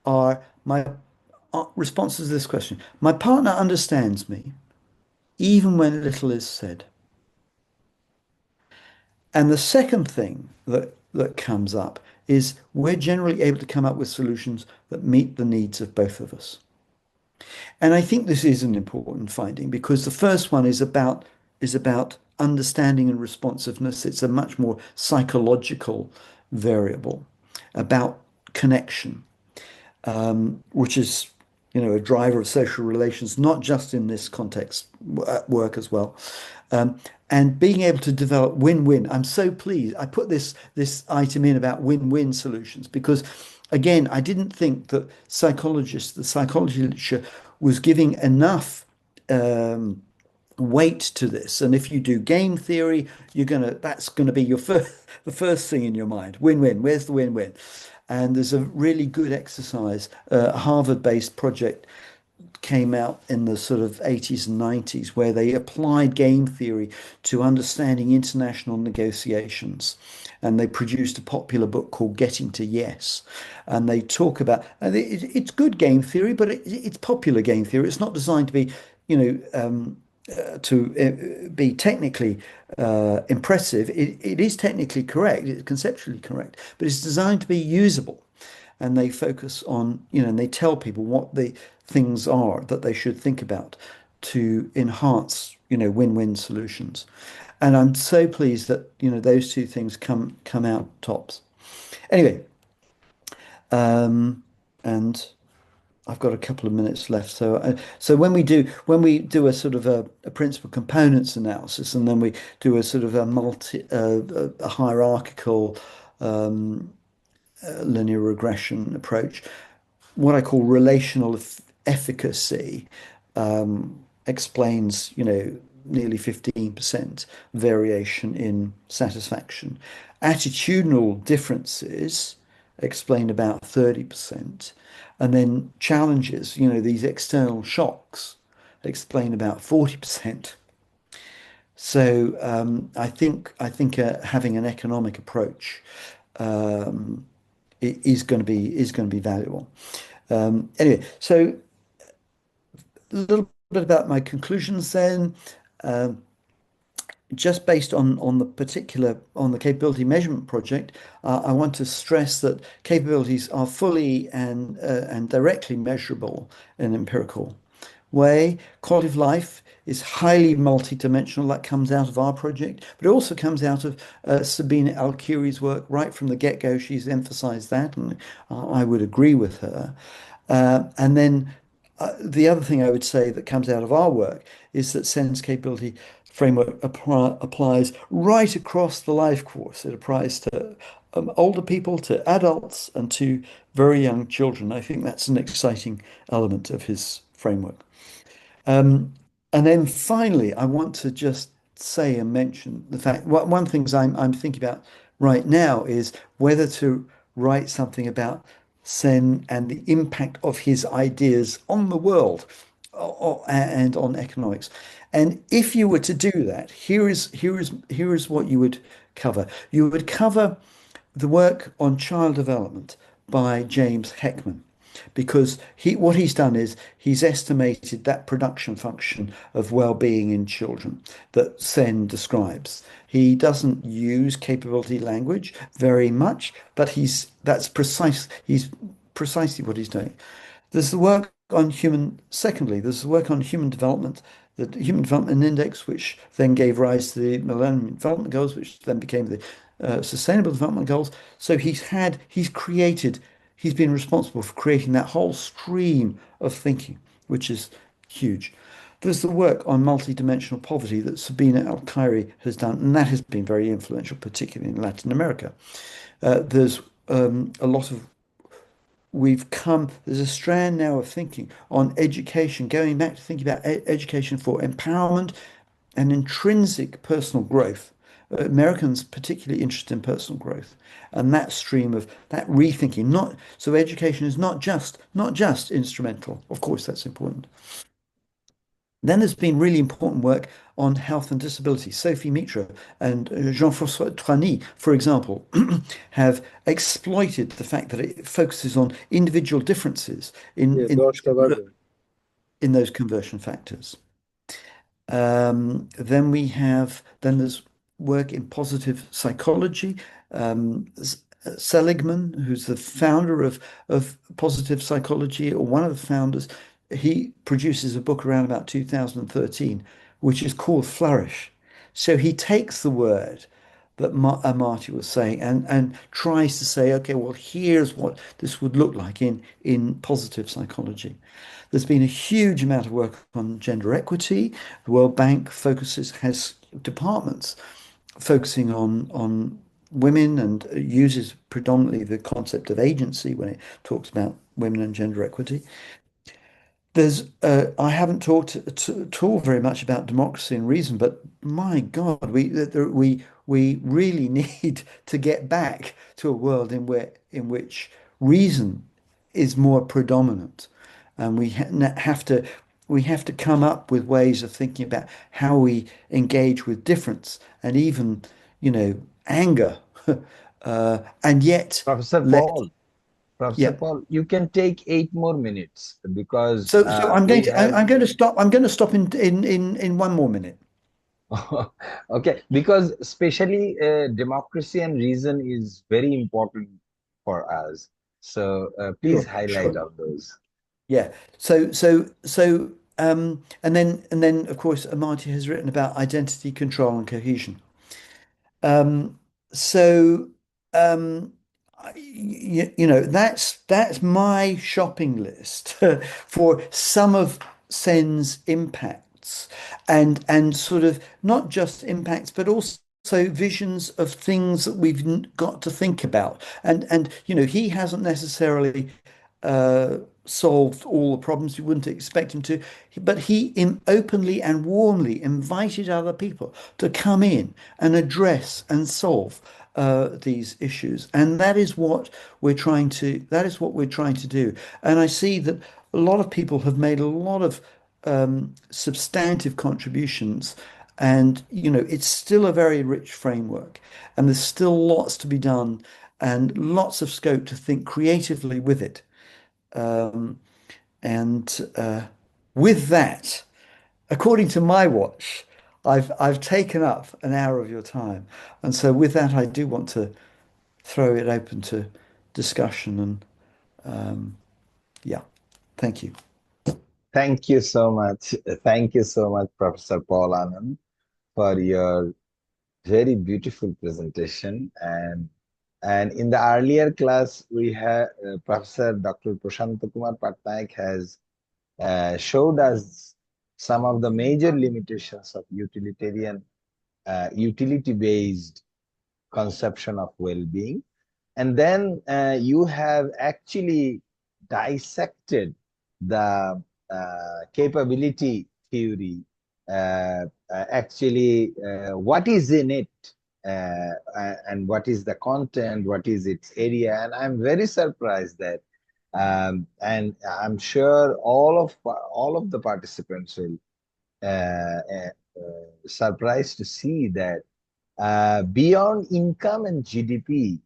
are my responses to this question. My partner understands me, even when little is said. And the second thing that comes up is we're generally able to come up with solutions that meet the needs of both of us. And I think this is an important finding because the first one is about understanding and responsiveness. It's a much more psychological variable about connection, which is, a driver of social relations, not just in this context, at work as well. Um, and being able to develop win-win. I'm so pleased. I put this item in about win-win solutions because, again, I didn't think that the psychology literature was giving enough weight to this. And if you do game theory, that's gonna be the first thing in your mind. Win-win. Where's the win-win? And there's a really good exercise, a Harvard-based project came out in the sort of 80s and 90s where they applied game theory to understanding international negotiations. And they produced a popular book called Getting to Yes. And they talk about, and it's good game theory, but it's popular game theory. It's not designed to be, you know, to be technically impressive. It is technically correct, it's conceptually correct, but it's designed to be usable. And they focus on, and they tell people what the things are that they should think about to enhance, win-win solutions. And I'm so pleased that, those two things come out tops. Anyway, and I've got a couple of minutes left. So when we do a sort of a principal components analysis, and then we do a sort of a hierarchical linear regression approach, what I call relational efficacy explains, nearly 15% variation in satisfaction. Attitudinal differences explain about 30%. And then challenges, these external shocks explain about 40%. So I think having an economic approach is going to be valuable. Anyway, so a little bit about my conclusions then. Just based on the capability measurement project, I want to stress that capabilities are fully and directly measurable in an empirical way. Quality of life is highly multidimensional. That comes out of our project, but it also comes out of Sabina Al-Khoury's work right from the get-go. She's emphasized that, and I would agree with her. And then the other thing I would say that comes out of our work is that sense capability framework applies right across the life course. It applies to older people, to adults, and to very young children. I think that's an exciting element of his framework. Um, and then finally, I want to just say and mention the fact one thing I'm thinking about right now is whether to write something about Sen and the impact of his ideas on the world. and on economics. And if you were to do that, here is what you would cover. You would cover the work on child development by James Heckman, because what he's done is he's estimated that production function of well-being in children that Sen describes. He doesn't use capability language very much, but he's precisely what he's doing. There's the work on there's the work on human development, the Human Development Index, which then gave rise to the Millennium Development Goals, which then became the Sustainable Development Goals. So he's been responsible for creating that whole stream of thinking, which is huge. There's the work on multidimensional poverty that Sabina Al-Khairi has done, and that has been very influential, particularly in Latin America. There's a lot of there's a strand now of thinking on education, going back to thinking about education for empowerment and intrinsic personal growth. Americans particularly interested in personal growth, and that stream of that rethinking. Not so education is not just instrumental. Of course, that's important. Then there's been really important work on health and disability. Sophie Mitra and Jean-François Trani, for example, have exploited the fact that it focuses on individual differences Yeah, Dosh covered. in those conversion factors. Then there's work in positive psychology. Seligman, who's the founder of positive psychology, or one of the founders, he produces a book around about 2013, which is called Flourish. So he takes the word that Amartya was saying and tries to say, okay, well, here's what this would look like in positive psychology. There's been a huge amount of work on gender equity. The World Bank has departments focusing on women and uses predominantly the concept of agency when it talks about women and gender equity. I haven't talked at all very much about democracy and reason, but my God, we really need to get back to a world in which reason is more predominant, and we have to come up with ways of thinking about how we engage with difference and even, anger, and yet Professor let Paul, Professor yeah. Paul, you can take 8 more minutes because So we have. I'm going to stop. I'm going to stop in 1 more minute. Okay, because especially democracy and reason is very important for us. So please Sure, highlight sure. on those. Yeah. And then of course Amartya has written about identity, control, and cohesion. Um, so that's my shopping list for some of Sen's impacts, and sort of not just impacts, but also visions of things that we've got to think about. And he hasn't necessarily solved all the problems. You wouldn't expect him to, but he openly and warmly invited other people to come in and address and solve these issues, and that is what we're trying to do. And I see that a lot of people have made a lot of substantive contributions, and it's still a very rich framework, and there's still lots to be done and lots of scope to think creatively with it. And with that, according to my watch, I've taken up an hour of your time, and so with that, I do want to throw it open to discussion. And yeah, thank you. Thank you so much. Thank you so much, Professor Paul Anand, for your very beautiful presentation. And in the earlier class, we had Professor Dr. Prasanta Kumar Pattanaik has showed us some of the major limitations of utility-based conception of well-being. And then you have actually dissected the capability theory, what is in it, and what is the content, what is its area. And I'm very surprised that And I'm sure all of the participants will surprised to see that beyond income and GDP,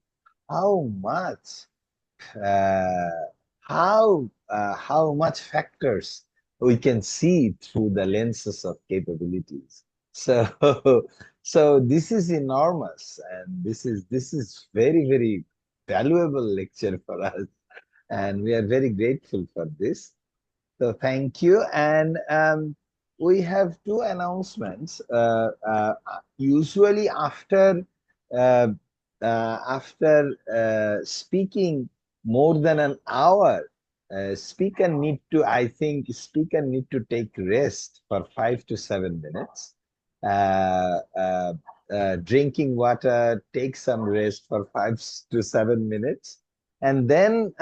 how much uh, how much factors we can see through the lenses of capabilities. So so this is enormous, and this is very valuable lecture for us, and we are very grateful for this. So thank you. And we have two announcements. Usually uh, after speaking more than an hour, speaker need to take rest for 5 to 7 minutes. Uh, uh, Drinking water, take some rest for 5 to 7 minutes, and then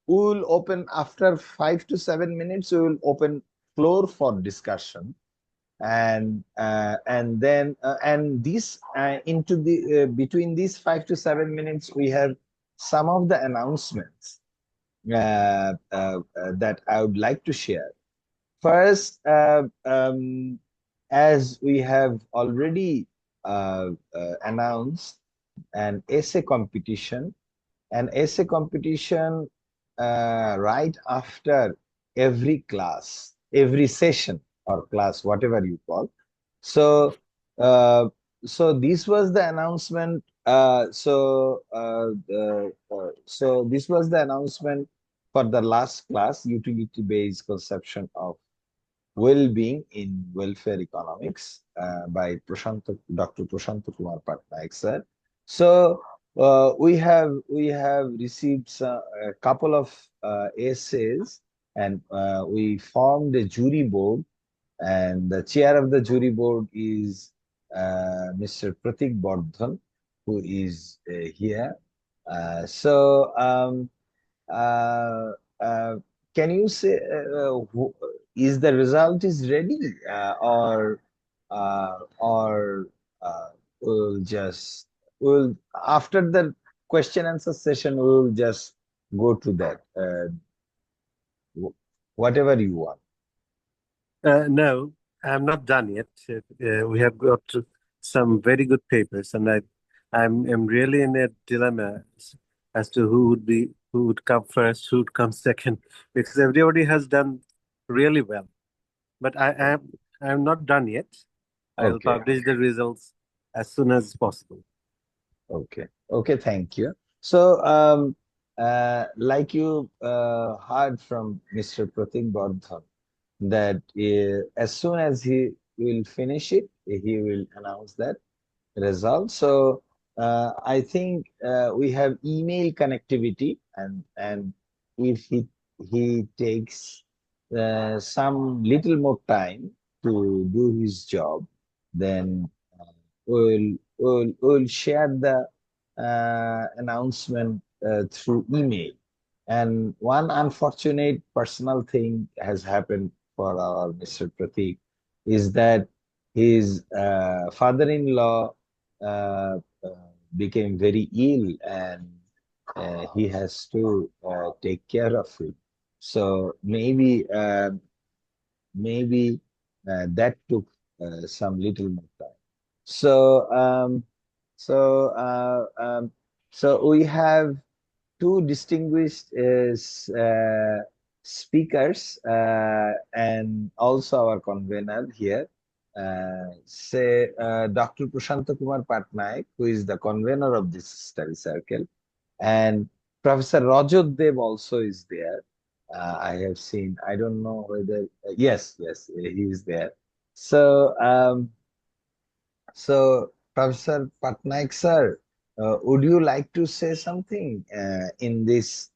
we will open after 5 to 7 minutes. We will open floor for discussion, and then and this into the between these 5 to 7 minutes, we have some of the announcements that I would like to share. First, as we have already announced, an essay competition right after every class, every session or class, whatever you call. So, so this was the announcement. So this was the announcement for the last class, utility-based conception of well-being in welfare economics by Dr. Prasanta Pattanaik sir. So we have received a couple of essays, and we formed a jury board, and the chair of the jury board is Mr. Pratik Bardhan, who is here. So uh, uh, can you say is the result is ready, or we'll just we'll after the question answer session we'll just go to that, whatever you want. No, I'm not done yet. We have got some very good papers, and I'm really in a dilemma as to who would come first, who would come second, because everybody has done really well. But I'm not done yet. I'll Okay. publish the results as soon as possible. Okay, thank you. So, like you heard from Mr. Pratik Bardhan, that as soon as he will finish it, he will announce that result. So, I think we have email connectivity, and if he takes some little more time to do his job, then we'll share the announcement through email. And one unfortunate personal thing has happened for our Mr. Pratik, is that his father-in-law uh, uh, became very ill, and he has to take care of it. So maybe that took some little more time. So so so we have two distinguished speakers, and also our convener here. Dr. Prasanta Pattanaik, who is the convener of this study circle, and Professor Rajat Dev also is there. I have seen. I don't know whether. Yes, he is there. So, Professor Pattanaik sir, would you like to say something uh, in this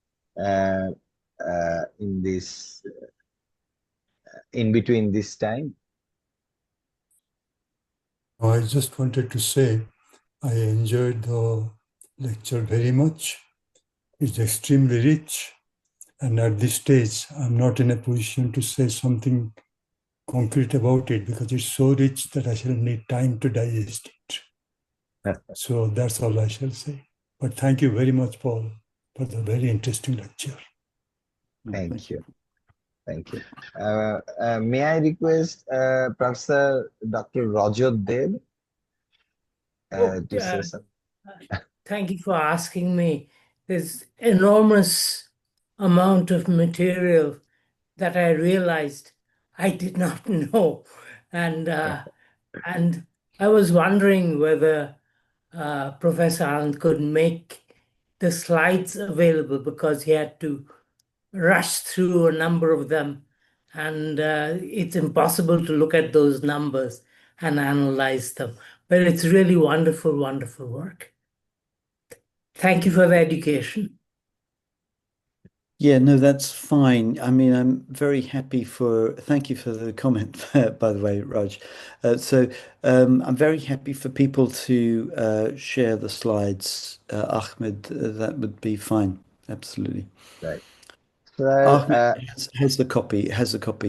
in between this time? I just wanted to say I enjoyed the lecture very much. It's extremely rich, and at this stage, I'm not in a position to say something concrete about it because it's so rich that I shall need time to digest it. So that's all I shall say. But thank you very much, Paul, for the very interesting lecture. Thank you. Thank you. May I request Professor Dr. Rajat Deb to say something? Thank you for asking me. There's enormous amount of material that I realized I did not know, and I was wondering whether Professor Anand could make the slides available because he had to rush through a number of them, and it's impossible to look at those numbers and analyze them. But it's really wonderful, wonderful work. Thank you for the education. Yeah, no, that's fine. I mean, I'm very happy thank you for the comment, by the way, Raj. I'm very happy for people to share the slides. Ahmed, that would be fine. Absolutely. Right. So, Ahmed has the copy,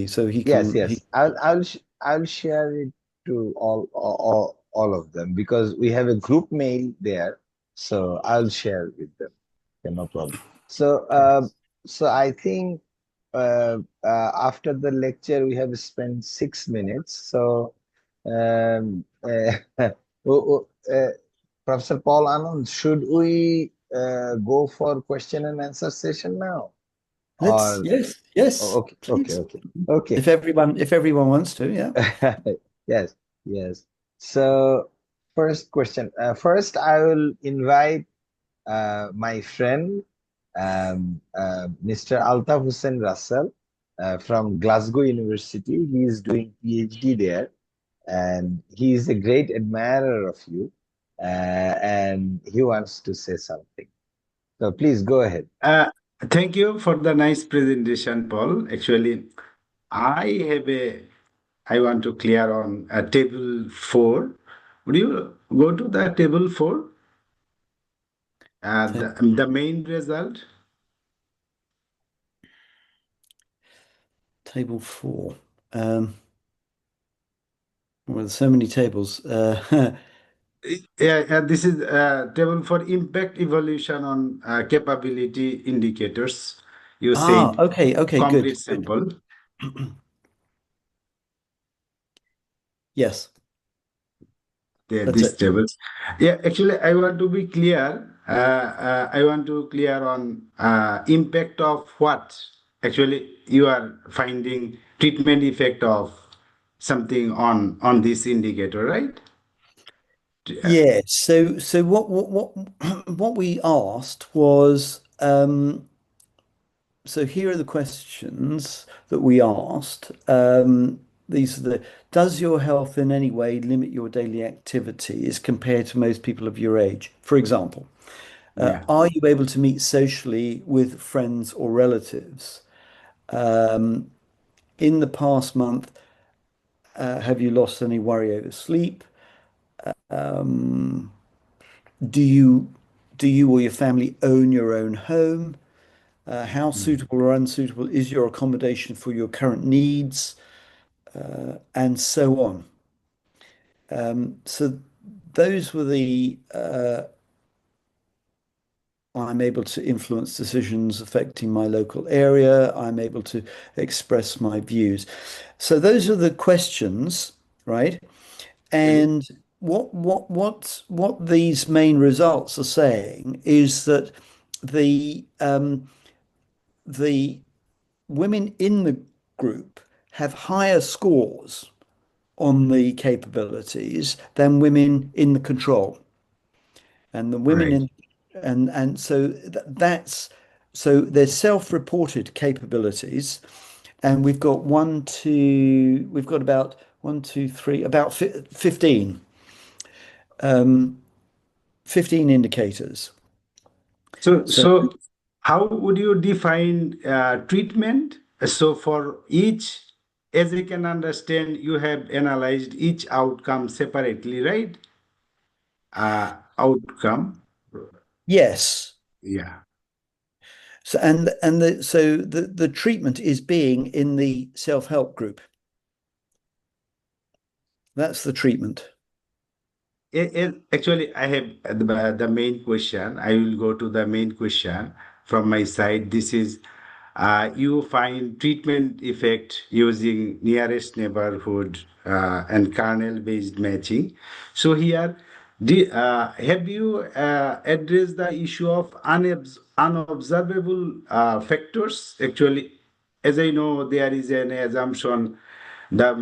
so he yes, can. yes. I'll share it to all of them because we have a group mail there. So I'll share with them. Okay, no problem. So I think after the lecture we have spent 6 minutes. So oh, Professor Paul Anand, should we go for question and answer session now? Yes, Okay, please. okay. If everyone wants to, yeah. Yes, yes. So first question. First, I will invite my friend, Mr. Altaf Hussain Russell from Glasgow University. He is doing PhD there, and he is a great admirer of you, and he wants to say something. So please go ahead. Thank you for the nice presentation, Paul. Actually, I want to clear on table 4. Would you go to the table 4? The main result. Table 4. Well, there's so many tables. Yeah, this is table for impact evolution on capability indicators. You said okay, complete good. sample. Yes. Yeah, That's these it. tables. Yeah, actually, I want to be clear. I want to clear on impact of what. Actually, you are finding treatment effect of something on this indicator, right? Yeah. So what we asked was so here are the questions that we asked. These are does your health in any way limit your daily activities compared to most people of your age? For example, Yeah. are you able to meet socially with friends or relatives? In the past month, have you lost any worry over sleep? Do you or your family own your own home? How suitable or unsuitable is your accommodation for your current needs? And so on. So those were the I'm able to influence decisions affecting my local area. I'm able to express my views. So those are the questions, right? And what these main results are saying is that the the women in the group have higher scores on the capabilities than women in the control. And the women Right. in and so that's so there's self-reported capabilities, and we've got about 1, 2, 3, about 15 indicators. So how would you define treatment? So for each, as we can understand, you have analyzed each outcome separately, right? Outcome. Yes. Yeah. So the treatment is being in the self-help group. That's the treatment. Actually, I have the main question. I will go to the main question from my side. This is you find treatment effect using nearest neighborhood and kernel-based matching. So here, have you addressed the issue of unobservable factors? Actually, as I know, there is an assumption, the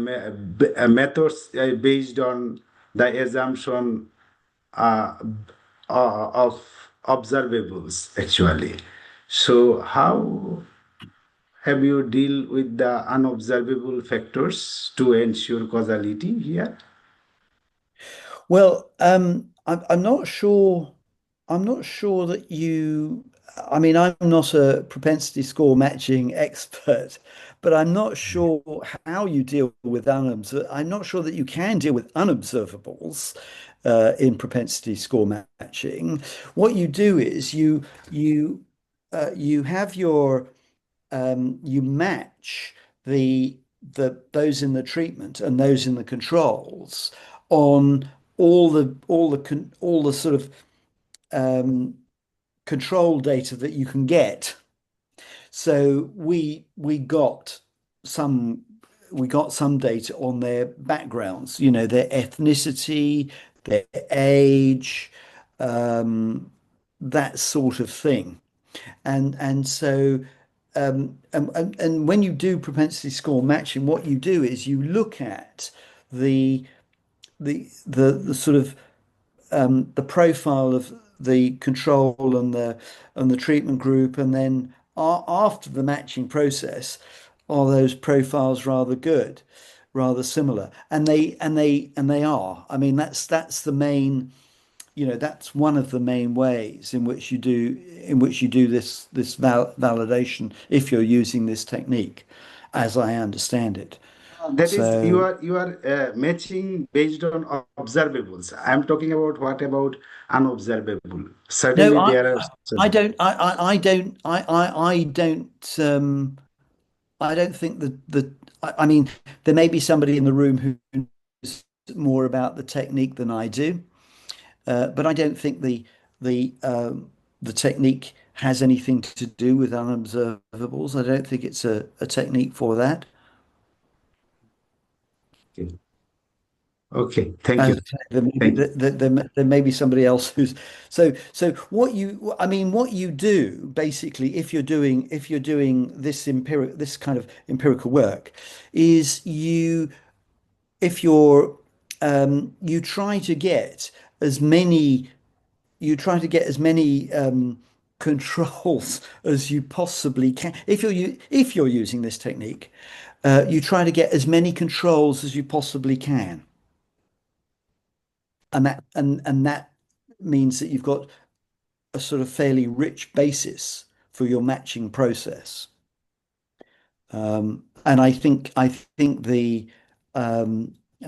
methods based on the assumption uh, of observables actually. So how have you deal with the unobservable factors to ensure causality here? Well, I'm not sure. I'm not sure that you. I mean, I'm not a propensity score matching expert, but I'm not sure how you deal with unobservables. I'm not sure that you can deal with unobservables in propensity score matching. What you do is you have your you match the those in the treatment and those in the controls on all the sort of control data that you can get. So we got some data on their backgrounds, you know, their ethnicity, their age, that sort of thing. And so and when you do propensity score matching, what you do is you look at the the sort of the profile of the control and the treatment group, and then after the matching process, are those profiles rather good, rather similar? And they are. I mean, that's the main, you know, that's one of the main ways in which you do this validation if you're using this technique, as I understand it. That is, So you are matching based on observables. I'm talking about what about unobservable? no, Certainly, I there are I some. don't I don't I don't think that I mean, there may be somebody in the room who knows more about the technique than I do, but I don't think the technique has anything to do with unobservables. I don't think it's a technique for that. Okay, okay. Thank As you. I say, there may be Thank you. there may be somebody else who's so what you I mean what you do basically if you're doing this kind of empirical work is if you're you try to get as many controls as you possibly can. If you're using this technique, you try to get as many controls as you possibly can, and that means that you've got a sort of fairly rich basis for your matching process. And I think I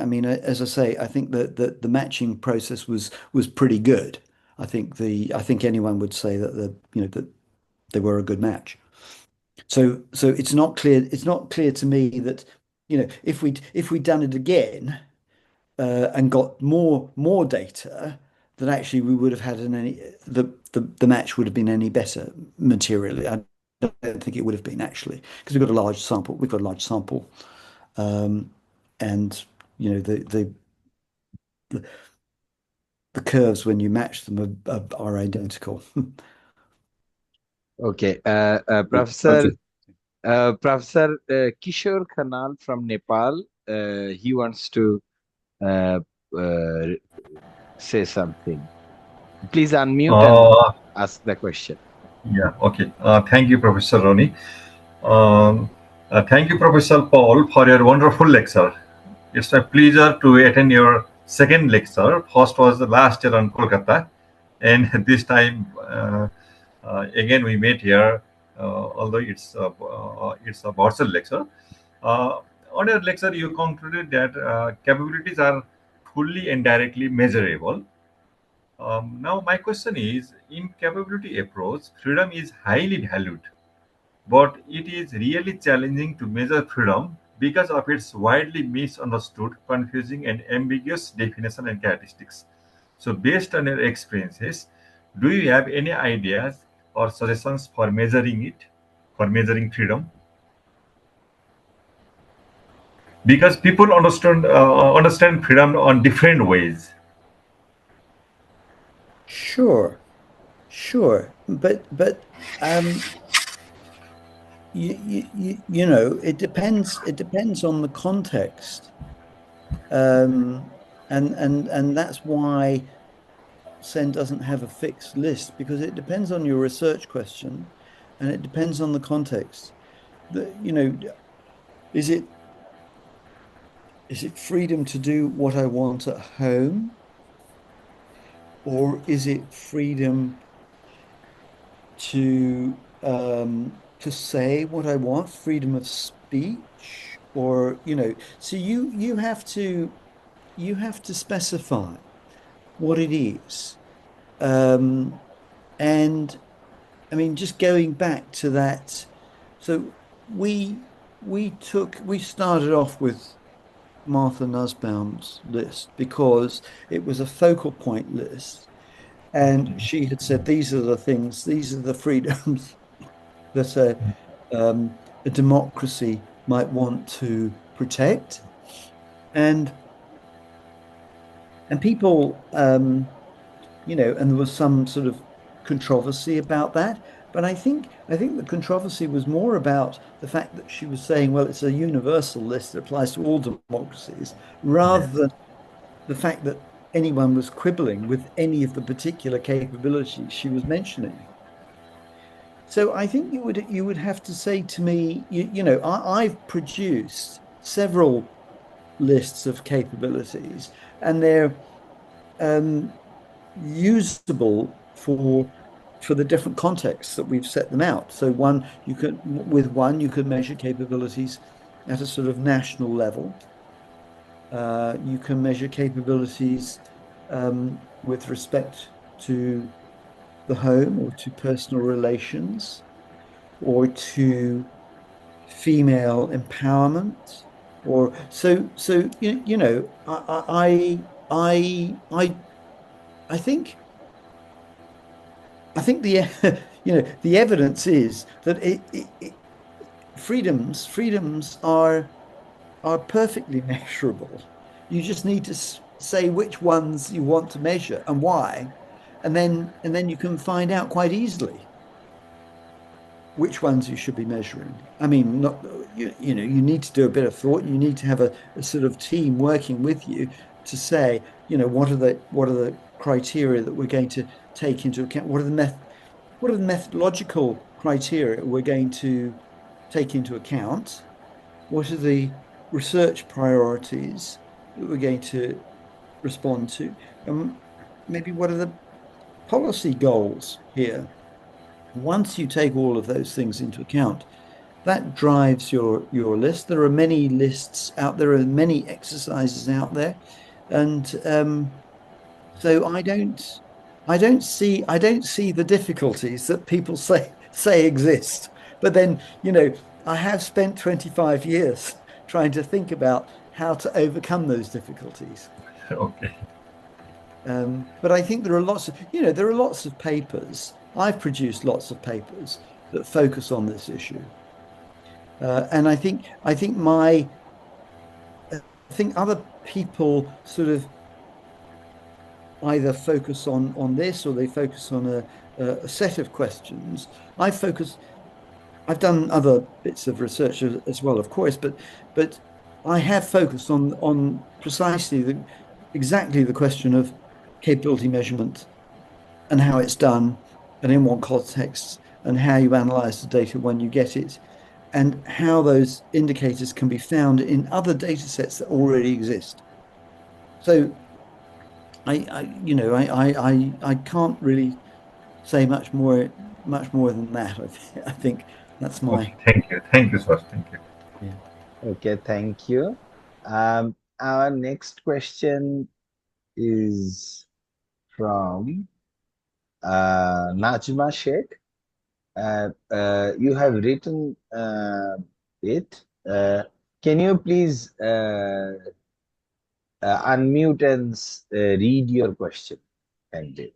mean, as I say, I think that the matching process was pretty good. I think anyone would say that that they were a good match. So it's not clear to me that, you know, if we'd done it again and got more data, that actually we would have had the match would have been any better materially. I don't think it would have been actually, because we've got a large sample. We've got a large sample, um, and you know the, the curves when you match them are identical. Okay, Okay. Professor Kishore Khanal from Nepal. He wants to uh, uh, say something. Please unmute and Uh, ask the question. yeah, okay. Thank you, Professor Roni. Thank you, Professor Paul, for your wonderful lecture. It's a pleasure to attend your second lecture. First was the last year on Kolkata, and this time again we met here. Although it's a virtual lecture. Uh, on your lecture, you concluded that capabilities are fully and directly measurable. Now, my question is, in capability approach, freedom is highly valued, but it is really challenging to measure freedom because of its widely misunderstood, confusing, and ambiguous definition and characteristics. So, based on your experiences, do you have any ideas or suggestions for measuring it? for measuring freedom? Because people understand freedom on different ways. Sure, but you know, it depends on the context, and that's why Sen doesn't have a fixed list, because it depends on your research question, and it depends on the context. You know, is it freedom to do what I want at home, or is it freedom to say what I want, freedom of speech, or you know, so you have to specify what it is. And I mean, just going back to that, so we started off with Martha Nussbaum's list because it was a focal point list, and she had said these are the things, these are the freedoms that a democracy might want to protect, and people, you know, and there was some sort of controversy about that. But I think the controversy was more about the fact that she was saying, well, it's a universal list that applies to all democracies, rather than the fact that anyone was quibbling with any of the particular capabilities she was mentioning. So I think you would have to say to me, you know, I've produced several lists of capabilities, and they're usable for the different contexts that we've set them out. So one you could measure capabilities at a sort of national level. You can measure capabilities with respect to the home, or to personal relations, or to female empowerment, or so you know, I think the you know, the evidence is that freedoms are perfectly measurable. You just need to say which ones you want to measure and why, and then you can find out quite easily which ones you should be measuring. I mean, not you know, you need to do a bit of thought. You need to have a sort of team working with you to say, you know, what are the criteria that we're going to take into account? What are the methodological criteria we're going to take into account? What are the research priorities that we're going to respond to? And maybe what are the policy goals here? Once you take all of those things into account, that drives your list. There are many lists out there, are many exercises out there, and so I don't see the difficulties that people say exist. But then, you know, I have spent 25 years trying to think about how to overcome those difficulties. Okay. But I think there are lots of, you know, there are lots of papers. I've produced lots of papers that focus on this issue. And I think other people sort of either focus on this, or they focus on a set of questions. I've done other bits of research as well, of course, but I have focused on precisely exactly the question of capability measurement, and how it's done, and in what context, and how you analyze the data when you get it, and how those indicators can be found in other data sets that already exist. So you know, I can't really say much more than that. I think that's my. Okay, thank you, sir. Thank you. Yeah. Okay, thank you. Our next question is from Najma Sheikh. You have written it. Can you please unmute and read your question? Thank you. .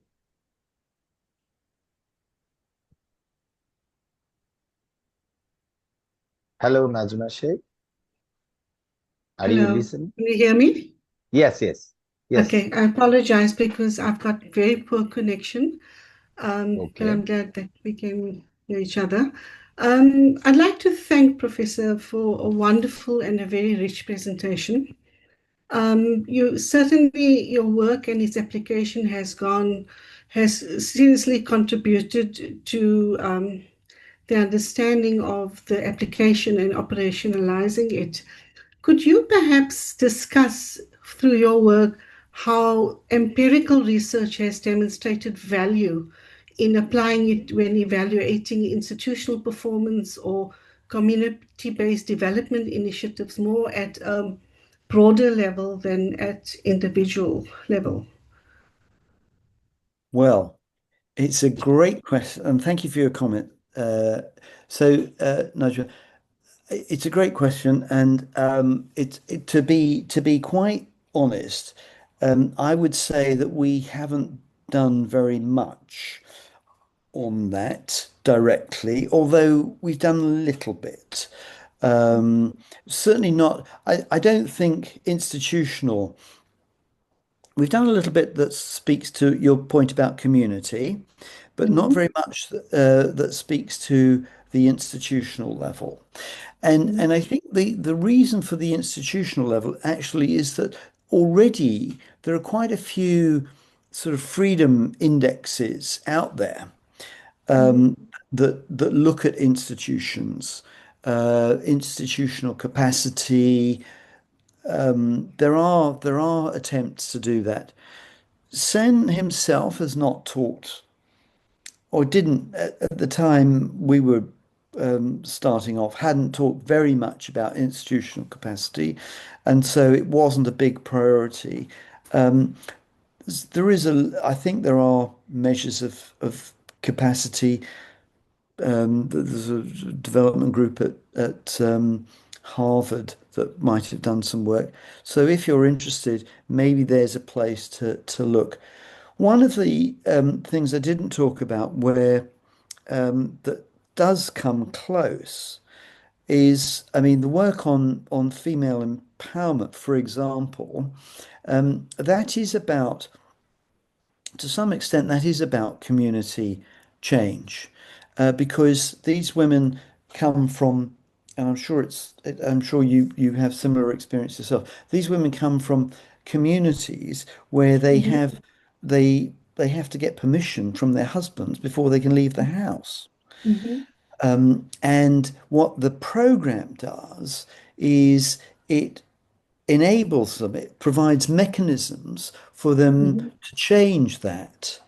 Hello, Najma Sheikh. Are you Hello, listening? can you hear me? Yes, yes, yes. Okay, I apologize because I've got very poor connection, but Okay. I'm glad that we can hear each other. I'd like to thank Professor for a wonderful and a very rich presentation. You certainly, your work and its application has seriously contributed to the understanding of the application and operationalizing it. Could you perhaps discuss through your work how empirical research has demonstrated value in applying it when evaluating institutional performance or community-based development initiatives more at a broader level than at individual level? Well, it's a great question, and thank you for your comment. Nigel, it's a great question, and to be quite honest, I would say that we haven't done very much on that directly, although we've done a little bit. Certainly not. I don't think institutional. We've done a little bit that speaks to your point about community, but not Mhm, very much that speaks to the institutional level. And I think the reason for the institutional level actually is that already there are quite a few sort of freedom indexes out there mhm, that look at institutions, institutional capacity. There are attempts to do that. Sen himself has not talked, or didn't at the time we were starting off, hadn't talked very much about institutional capacity, and so it wasn't a big priority. I think there are measures of capacity. There's a development group at Harvard that might have done some work. So if you're interested, maybe there's a place to look. One of the things I didn't talk about where that does come close is, I mean, the work on female empowerment, for example, that is about, to some extent, that is about community change, because these women come from, and I'm sure you have similar experience yourself. These women come from communities where mhm, they have to get permission from their husbands before they can leave the house. mhm, And what the program does is it enables them, it provides mechanisms for them mhm, to change that,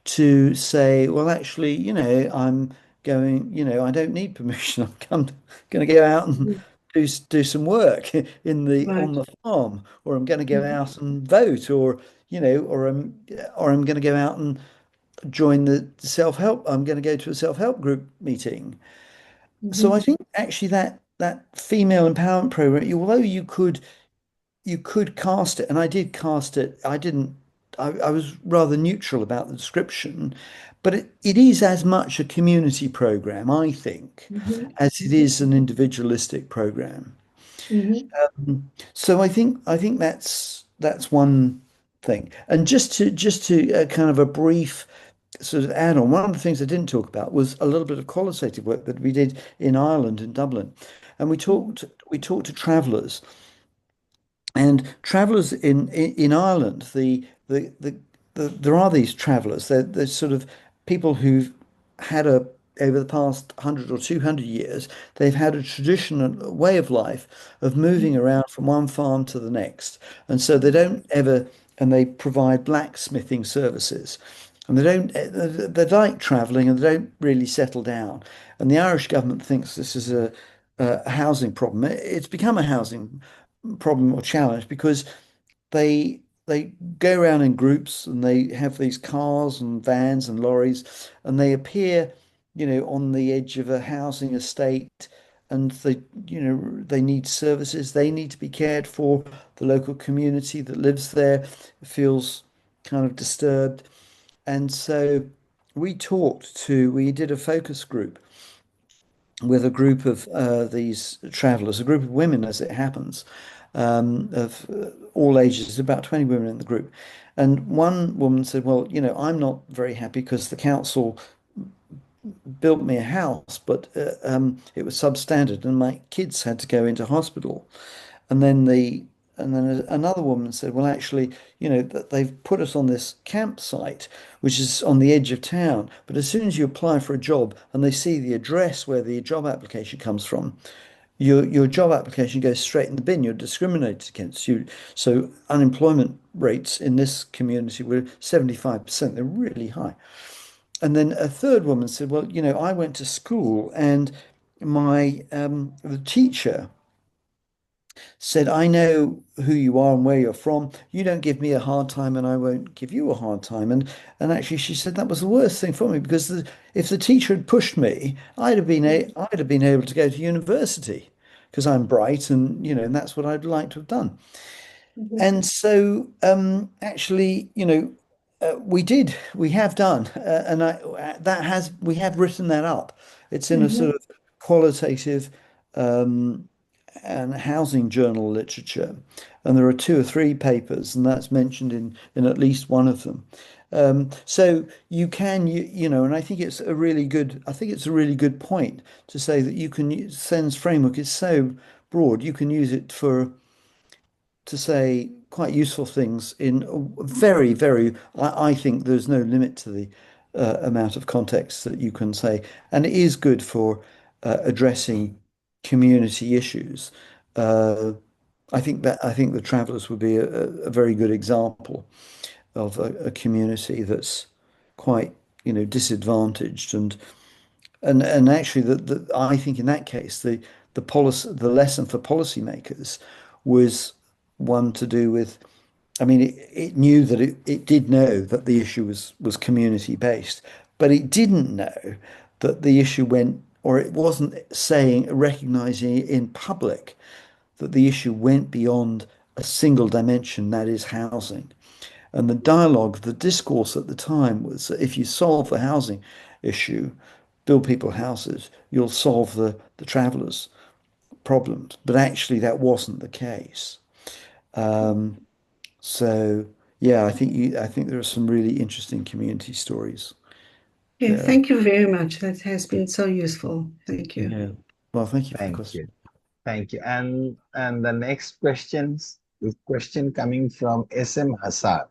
to say, well, actually, I'm going, I don't need permission. I'm going to go out and mhm. do some work on Right. the farm, or I'm going to go Mhm, out and vote, or or I'm going to go out and join the self-help. I'm going to go to a self-help group meeting. So I mhm, think actually that female empowerment program, although you could cast it, and I did cast it. I didn't. I was rather neutral about the description, but it is as much a community program, I think, mhm, as it mhm, is an individualistic program. mhm, So I think that's one thing. And just to kind of a brief sort of add on, one of the things I didn't talk about was a little bit of qualitative work that we did in Ireland, in Dublin, and we mhm, talked to travellers. And travellers in Ireland, there are these travellers. They're sort of people who've had over the past 100 or 200 years, they've had a tradition, a way of life of moving around from one farm to the next. And so they don't ever, and they provide blacksmithing services. And they like travelling and they don't really settle down. And the Irish government thinks this is a housing problem. It's become a housing problem or challenge because they go around in groups and they have these cars and vans and lorries and they appear, on the edge of a housing estate, and they need services, they need to be cared for. The local community that lives there feels kind of disturbed. And so we did a focus group with a group of these travelers, a group of women, as it happens, of all ages, about 20 women in the group. And one woman said, well, I'm not very happy because the council built me a house, but it was substandard and my kids had to go into hospital. And then another woman said, well, actually, that they've put us on this campsite, which is on the edge of town. But as soon as you apply for a job and they see the address where the job application comes from, your job application goes straight in the bin. You're discriminated against. So unemployment rates in this community were 75%. They're really high. And then a third woman said, well, I went to school and the teacher said, I know who you are and where you're from. You don't give me a hard time and I won't give you a hard time. And actually she said that was the worst thing for me because if the teacher had pushed me, I'd have been able to go to university because I'm bright and that's what I'd like to have done. And so actually, we have done, and we have written that up. It's in a sort of qualitative and housing journal literature, and there are 2 or 3 papers, and that's mentioned in at least one of them. So you can, and I think it's a really good. I think it's a really good point to say that you can use Sen's framework is so broad. You can use it to say quite useful things in very, very, I think there's no limit to the amount of context that you can say. And it is good for addressing community issues. I think the Travellers would be a very good example of a community that's quite, disadvantaged and actually I think in that case the lesson for policymakers was one to do with, I mean, it knew that it did know that the issue was community based, but it didn't know that the issue went, or it wasn't recognizing in public that the issue went beyond a single dimension, that is housing. And the dialogue, the discourse at the time was that if you solve the housing issue, build people houses, you'll solve the travellers' problems. But actually, that wasn't the case. So yeah, I think there are some really interesting community stories. Yeah, there. thank you very much. That has been so useful. Thank you. Yeah. Well, thank you for the Thank question. you. Thank you. And the next question coming from SM Hassan.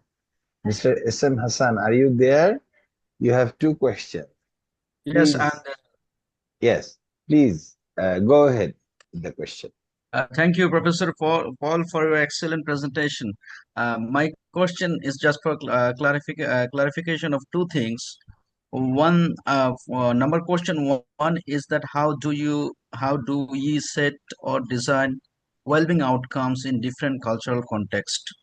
Mr. SM Hassan, are you there? You have 2 questions. Yes, Please. and Yes, please go ahead with the question. thank you, Professor Paul, for your excellent presentation. My question is just for clarification of 2 things. One, number question one is that how do we set or design well-being outcomes in different cultural context?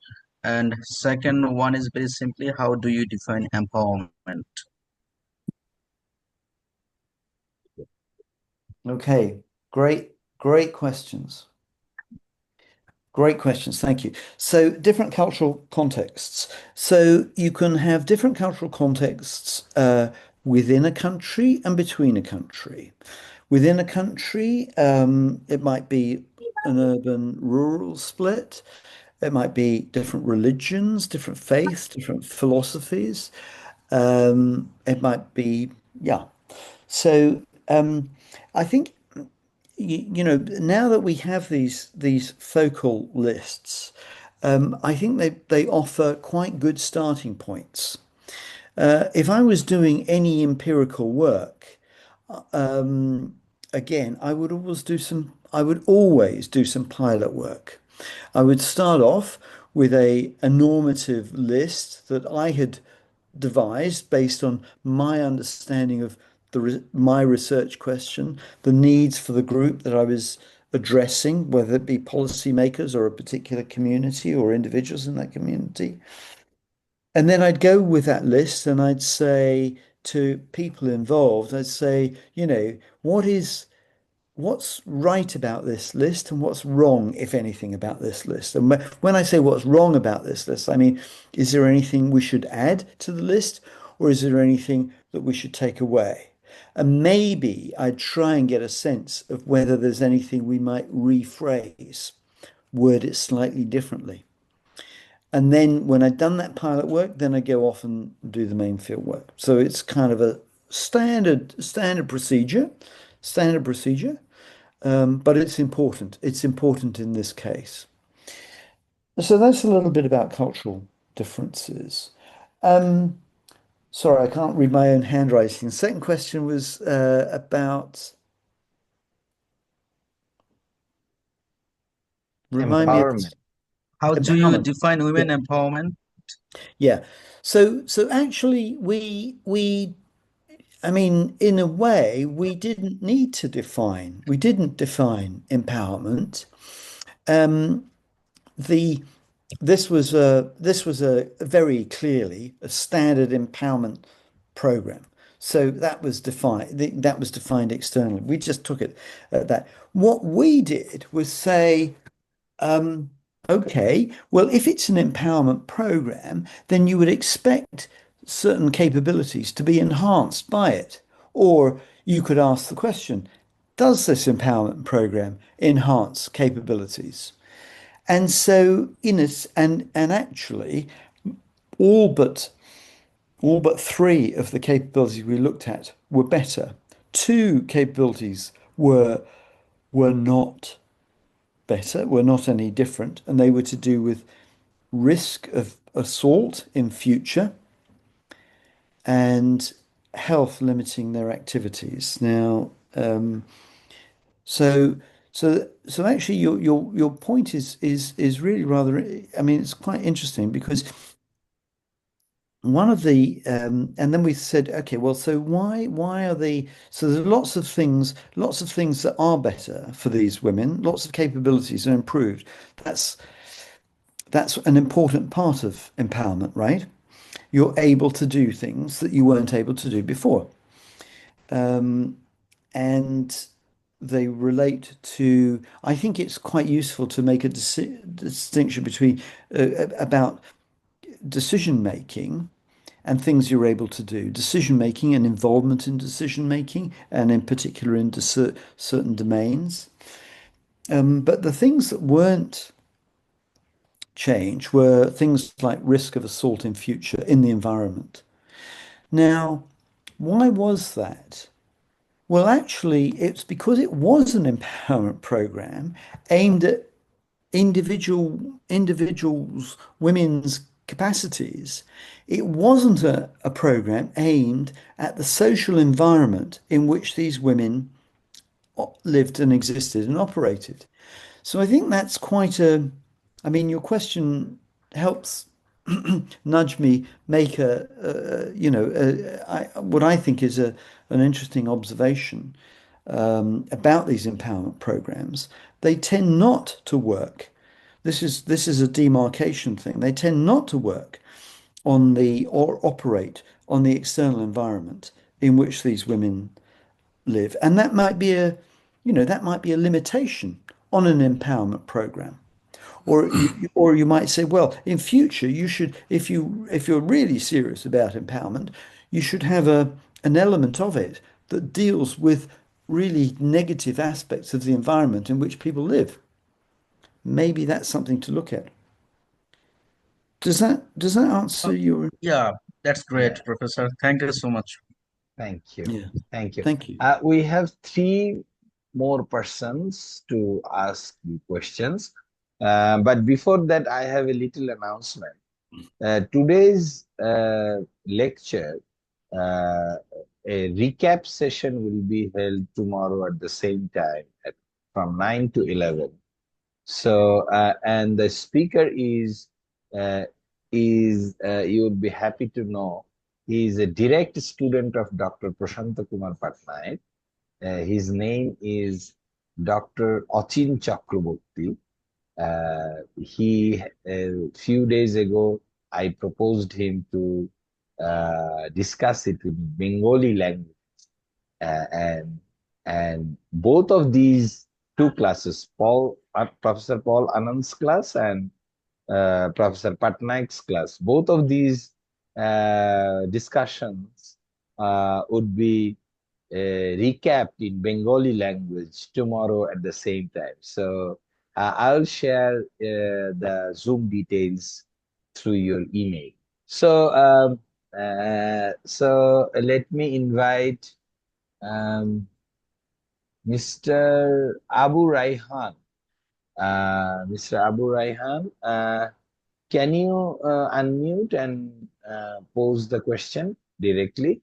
And second one is very simply, how do you define empowerment? Okay. Great questions. Great questions. Thank you. So different cultural contexts. So you can have different cultural contexts within a country and between a country. Within a country, it might be an urban-rural split. It might be different religions, different faiths, different philosophies. It might be, yeah. So I think now that we have these focal lists, I think they offer quite good starting points. If I was doing any empirical work, again, I would always do some pilot work. I would start off with a normative list that I had devised based on my understanding of my research question, the needs for the group that I was addressing, whether it be policymakers or a particular community or individuals in that community. And then I'd go with that list and I'd say to people involved, I'd say, what's right about this list and what's wrong, if anything, about this list. And when I say what's wrong about this list, I mean, is there anything we should add to the list or is there anything that we should take away? And maybe I'd try and get a sense of whether there's anything we might rephrase, word it slightly differently. And then when I'd done that pilot work, then I go off and do the main field work. So it's kind of a standard procedure, but it's important. It's important in this case. So that's a little bit about cultural differences. Sorry, I can't read my own handwriting. The second question was about, remind me of Empowerment. How do you empowerment. define women empowerment? Yeah. So actually I mean, in a way, we didn't define empowerment. This was a very clearly a standard empowerment program. So that was defined externally. We just took it at that. What we did was say, okay, well, if it's an empowerment program, then you would expect certain capabilities to be enhanced by it. Or you could ask the question, does this empowerment program enhance capabilities? And so and actually all but three of the capabilities we looked at were better. Two capabilities were not better, were not any different, and they were to do with risk of assault in future and health limiting their activities. Now, so actually, your point is really rather. I mean, it's quite interesting because one of the and then we said, okay, well, so why are they? So there's lots of things that are better for these women. Lots of capabilities are improved. That's an important part of empowerment, right? You're able to do things that you weren't able to do before. And they relate to, I think it's quite useful to make a distinction between about decision making and things you're able to do. Decision making and involvement in decision making, and in particular in certain domains. But the things that weren't changed were things like risk of assault in future in the environment. Now, why was that? Well, actually, it's because it was an empowerment program aimed at individuals, women's capacities. It wasn't a program aimed at the social environment in which these women lived and existed and operated. So I think that's quite I mean, your question helps nudge me make what I think is an interesting observation about these empowerment programs. They tend not to work. This is a demarcation thing. They tend not to work or operate on the external environment in which these women live, and that might be a limitation on an empowerment program. Or you might say, well, in future you should, if you're really serious about empowerment, you should have an element of it that deals with really negative aspects of the environment in which people live. Maybe that's something to look at. Does that answer your? Yeah, that's great, Yeah. Professor. Thank you so much. Thank you. Yeah. Thank you. Thank you. We have three more persons to ask you questions. But before that, I have a little announcement. Today's lecture, a recap session will be held tomorrow at the same time from 9 to 11. So, and the speaker is you would be happy to know, he is a direct student of Dr. Prasanta Kumar Pattanaik. His name is Dr. Achin Chakraborty. A few days ago, I proposed him to discuss it in Bengali language. And both of these two classes, Professor Paul Anand's class and Professor Pattanaik's class, both of these discussions would be recapped in Bengali language tomorrow at the same time. So I'll share the Zoom details through your email. So let me invite Mr. Abu Raihan. Mr. Abu Raihan, can you unmute and pose the question directly?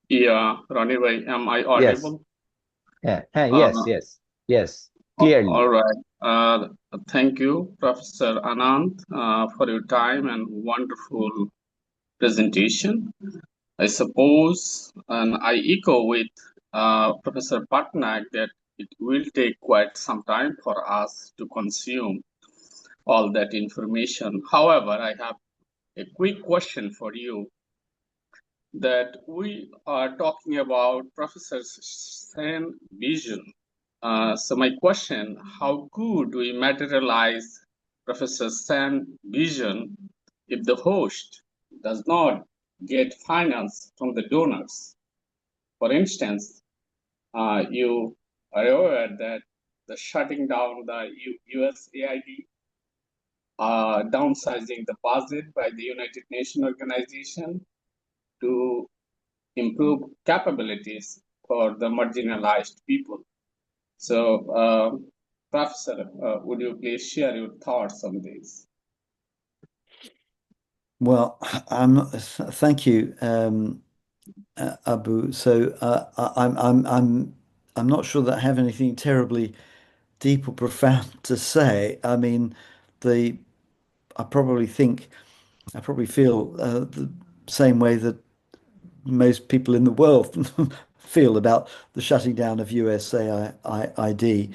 Yeah, Ronnie Bhai, am I Yes. audible? Yes. Clearly. All right. Thank you, Professor Anand, for your time and wonderful presentation. I suppose, and I echo with Professor Pattanaik that it will take quite some time for us to consume all that information. However, I have a quick question for you that we are talking about Professor Sen vision. So my question, how could we materialize Professor Sen vision if the host does not get finance from the donors? For instance, you are aware that the shutting down the USAID, downsizing the budget by the United Nations organization to improve capabilities for the marginalized people. So, Professor, would you please share your thoughts on this? Well, thank you, Abu. So I'm not sure that I have anything terribly deep or profound to say. I mean, I probably feel the same way that most people in the world feel about the shutting down of USAID.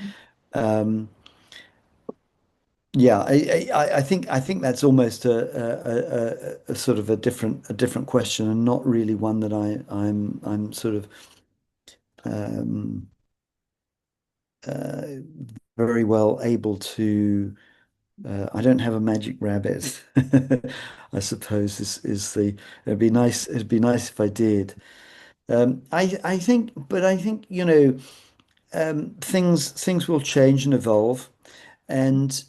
Yeah, I think that's almost a sort of a different question, and not really one that I'm sort of very well able to. I don't have a magic rabbit. I suppose is the. It'd be nice. It'd be nice if I did. I think, but I think things will change and evolve, and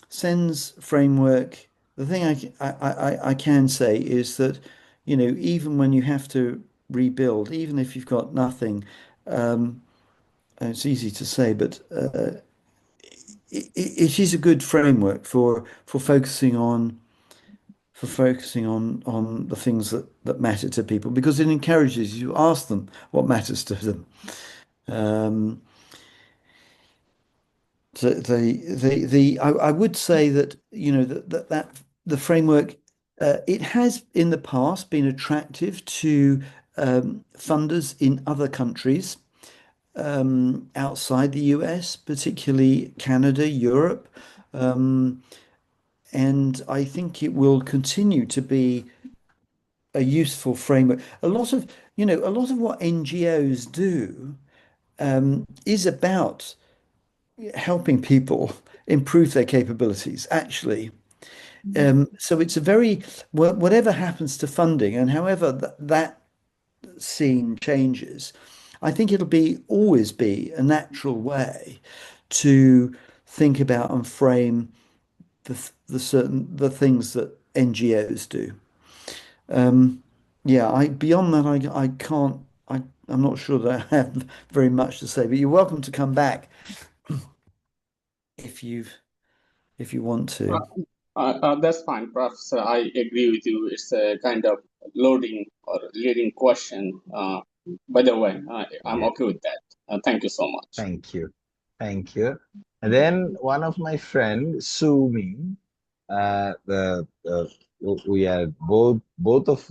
Sen's framework. The thing I can say is that even when you have to rebuild, even if you've got nothing, it's easy to say, but it is a good framework for focusing on the things that matter to people, because it encourages you to ask them what matters to them. I would say that that the framework it has in the past been attractive to funders in other countries outside the US, particularly Canada, Europe. And I think it will continue to be a useful framework. A lot of what NGOs do is about helping people improve their capabilities, actually. So it's a very, whatever happens to funding and however that scene changes, I think it'll always be a natural way to think about and frame the things that NGOs do. Beyond that, I can't. I'm not sure that I have very much to say. But you're welcome to come back if you want to. That's fine, Professor. I agree with you. It's a kind of loading or leading question. By the way, I'm okay with that. Thank you so much. Thank you. And then one of my friend, Su Ming, we are both of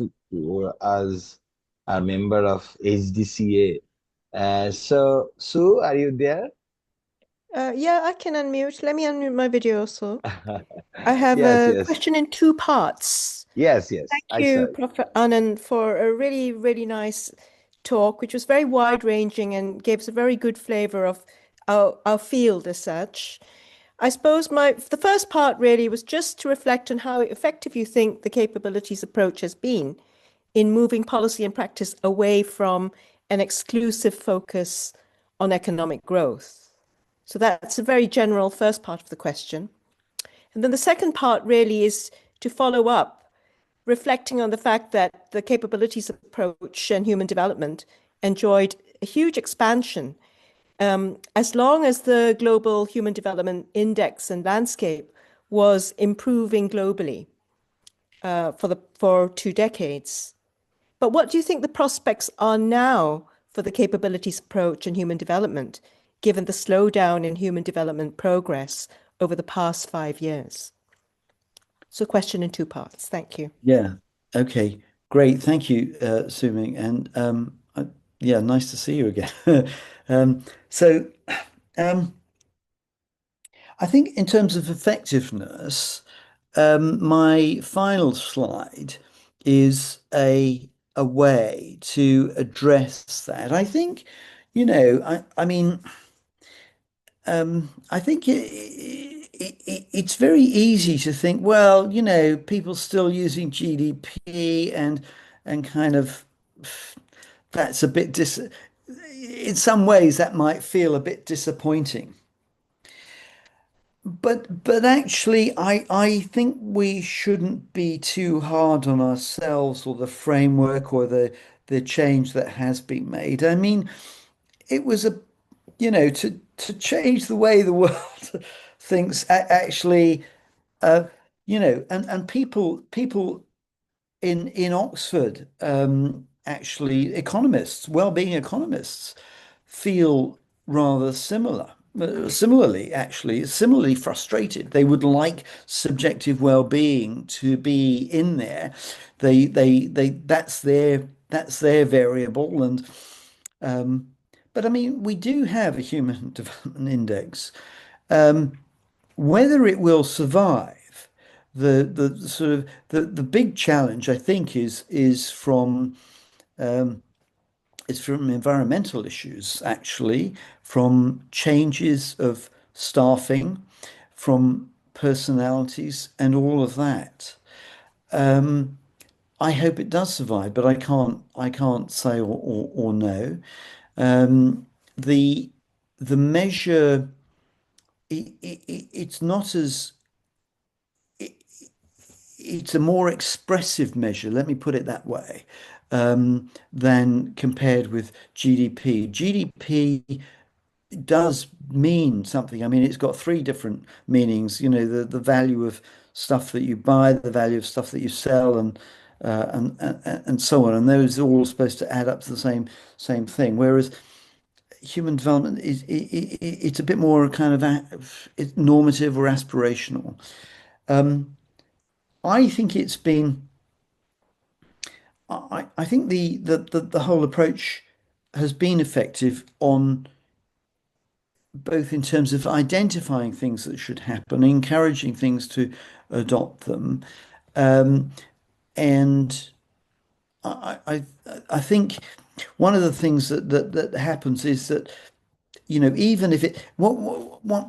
us are member of HDCA. So Sue, are you there? Yeah, I can unmute. Let me unmute my video also. I have a question in two parts. Yes. Thank you, Prof. Anand, for a really, really nice talk, which was very wide-ranging and gave us a very good flavor of our field as such. I suppose the first part really was just to reflect on how effective you think the capabilities approach has been in moving policy and practice away from an exclusive focus on economic growth? So that's a very general first part of the question. And then the second part really is to follow up, reflecting on the fact that the capabilities approach and human development enjoyed a huge expansion as long as the Global Human Development Index and landscape was improving globally for 2 decades. But what do you think the prospects are now for the capabilities approach and human development, given the slowdown in human development progress over the past 5 years? So question in 2 parts. Thank you. Yeah. Okay. Great. Thank you, Suming. And yeah, nice to see you again. So I think in terms of effectiveness, my final slide is a way to address that. I think, I mean, I think it's very easy to think, well, people still using GDP and kind of that's a bit in some ways that might feel a bit disappointing. But actually, I think we shouldn't be too hard on ourselves or the framework or the change that has been made. I mean, it was to change the way the world thinks actually, and people in Oxford, actually economists, well-being economists feel rather similarly frustrated. They would like subjective well-being to be in there. That's their variable. And but I mean, we do have a human development index. Whether it will survive, the sort of the big challenge, I think, is from environmental issues, actually, from changes of staffing, from personalities, and all of that. I hope it does survive, but I can't say or no. The measure, it's not as it's a more expressive measure, let me put it that way, than compared with GDP. GDP does mean something. I mean, it's got 3 different meanings, the value of stuff that you buy, the value of stuff that you sell, and so on. And those are all supposed to add up to the same thing. Whereas human development it's a bit more kind of normative or aspirational. I think it's been. I think the whole approach has been effective on both in terms of identifying things that should happen, encouraging things to adopt them, and I think one of the things that happens is that even if it what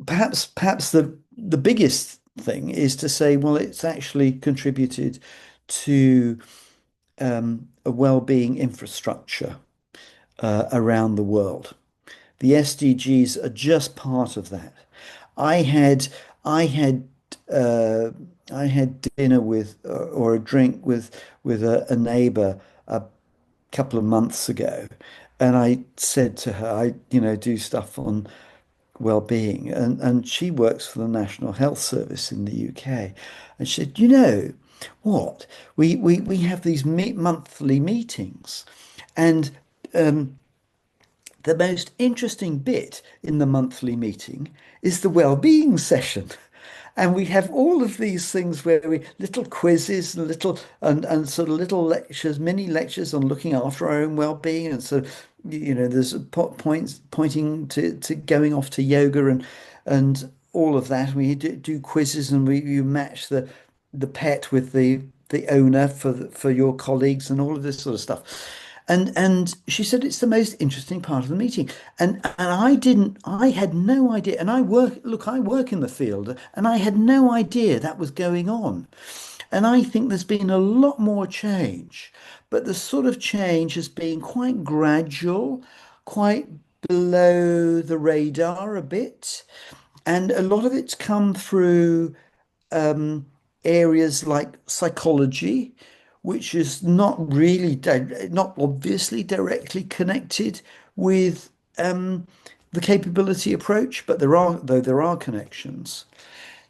perhaps the biggest thing is to say, well, it's actually contributed to a well-being infrastructure around the world. The SDGs are just part of that. I had dinner with or a drink with a neighbor a couple of months ago, and I said to her, I do stuff on well-being, and she works for the National Health Service in the UK, and she said, what we have these monthly meetings, and the most interesting bit in the monthly meeting is the well-being session. And we have all of these things where we little quizzes and and sort of little lectures, mini lectures on looking after our own well-being. And so, there's pointing to going off to yoga and all of that. We do quizzes, and you match the pet with the owner for your colleagues and all of this sort of stuff. And she said it's the most interesting part of the meeting. And I had no idea. And I work in the field, and I had no idea that was going on. And I think there's been a lot more change, but the sort of change has been quite gradual, quite below the radar a bit. And a lot of it's come through areas like psychology, which is not obviously directly connected with the capability approach, but there are connections.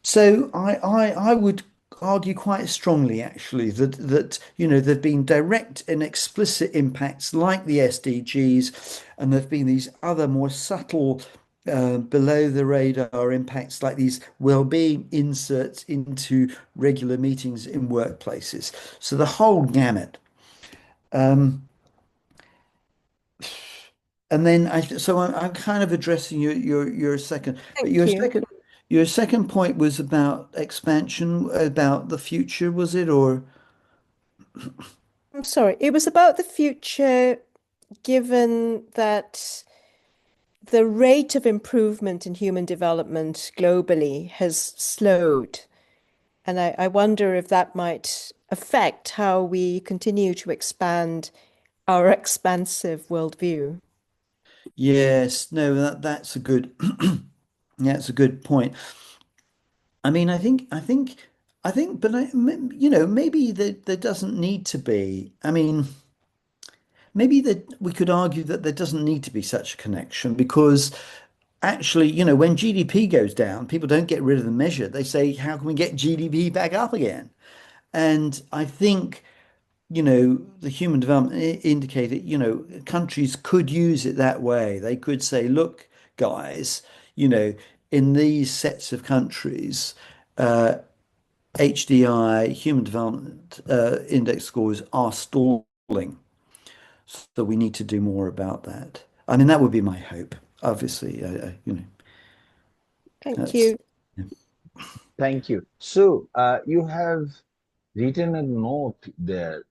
So I would argue quite strongly, actually, that there've been direct and explicit impacts like the SDGs, and there've been these other more subtle, below the radar impacts like these well-being inserts into regular meetings in workplaces. So the whole gamut. Um, and then I'm kind of addressing your second, but Thank you. your second point was about expansion, about the future, was it? Or I'm sorry, it was about the future, given that the rate of improvement in human development globally has slowed. And I wonder if that might affect how we continue to expand our expansive worldview. yes, no, that's a good that's a good point. I mean, but maybe there doesn't need to be. I mean, maybe that we could argue that there doesn't need to be such a connection because actually, when GDP goes down, people don't get rid of the measure. They say, how can we get GDP back up again? And I think, the Human Development Indicator, countries could use it that way. They could say, look, guys, in these sets of countries, HDI, Human Development Index scores are stalling. So we need to do more about that. I mean, that would be my hope. Obviously, Thank that's you. yeah. Thank you. So you have written a note there.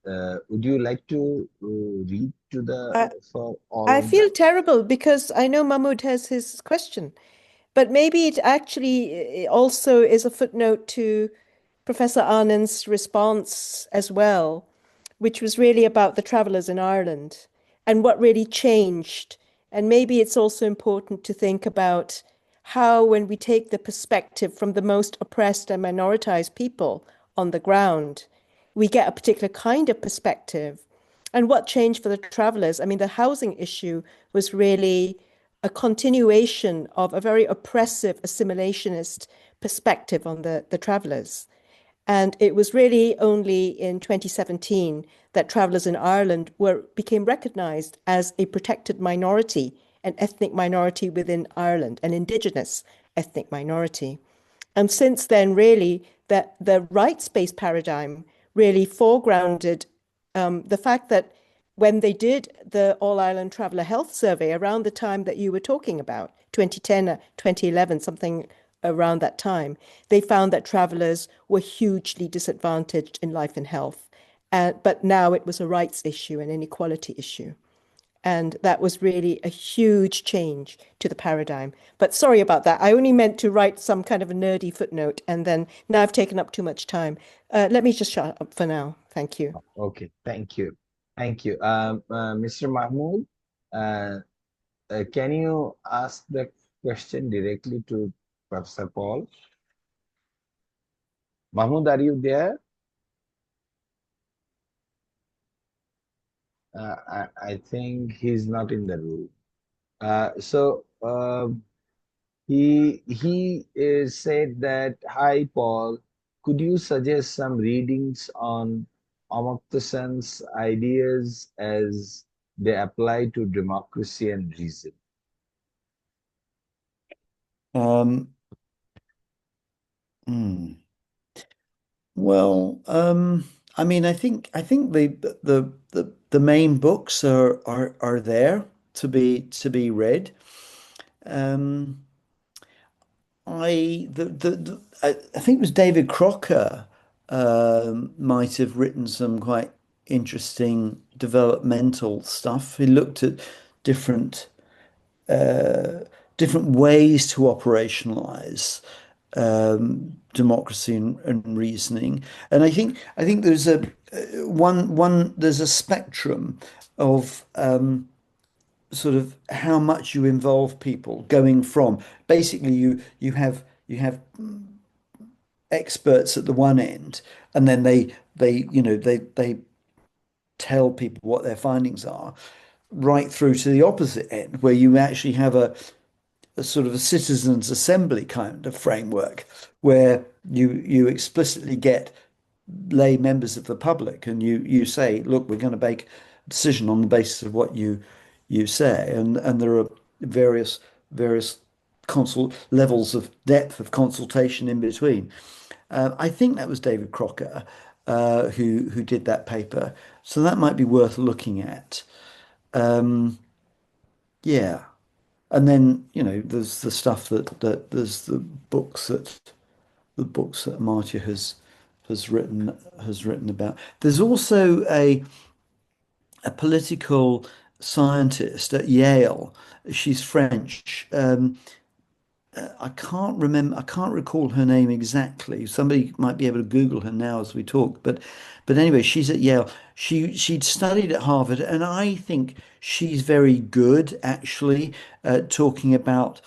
Would you like to read to I, for all I of them? feel terrible because I know Mahmoud has his question, but maybe it actually also is a footnote to Professor Anand's response as well, which was really about the travelers in Ireland and what really changed. And maybe it's also important to think about how, when we take the perspective from the most oppressed and minoritized people on the ground, we get a particular kind of perspective. And what changed for the travelers? I mean, the housing issue was really a continuation of a very oppressive assimilationist perspective on the travelers. And it was really only in 2017 that travellers in Ireland became recognised as a protected minority, an ethnic minority within Ireland, an Indigenous ethnic minority. And since then, really, the rights-based paradigm really foregrounded the fact that when they did the All Ireland Traveller Health Survey around the time that you were talking about, 2010 or 2011, something around that time, they found that travellers were hugely disadvantaged in life and health. But now it was a rights issue, an inequality issue. And that was really a huge change to the paradigm. But sorry about that. I only meant to write some kind of a nerdy footnote, and then now I've taken up too much time. Let me just shut up for now. Thank you. Okay, thank you. Thank you. Mr. Mahmood, can you ask the question directly to Professor Paul? Mahmood, are you there? I think he's not in the room. He said that, hi Paul, could you suggest some readings on Amartya Sen's ideas as they apply to democracy and reason? Hmm. Well, I mean, I think the main books are there to be read. Um, I think it was David Crocker might have written some quite interesting developmental stuff. He looked at different different ways to operationalize democracy and reasoning. And I think there's a there's a spectrum of sort of how much you involve people, going from basically you have experts at the one end, and then they tell people what their findings are, right through to the opposite end, where you actually have a sort of a citizens' assembly kind of framework, where you explicitly get lay members of the public, and you say, look, we're going to make a decision on the basis of what you say, and there are various levels of depth of consultation in between. I think that was David Crocker who did that paper, so that might be worth looking at. Yeah, and then there's the stuff that there's the books that Amartya has written about. There's also a political scientist at Yale. She's French. I can't recall her name exactly. Somebody might be able to Google her now as we talk. But anyway, she's at Yale. She'd studied at Harvard, and I think she's very good actually at talking about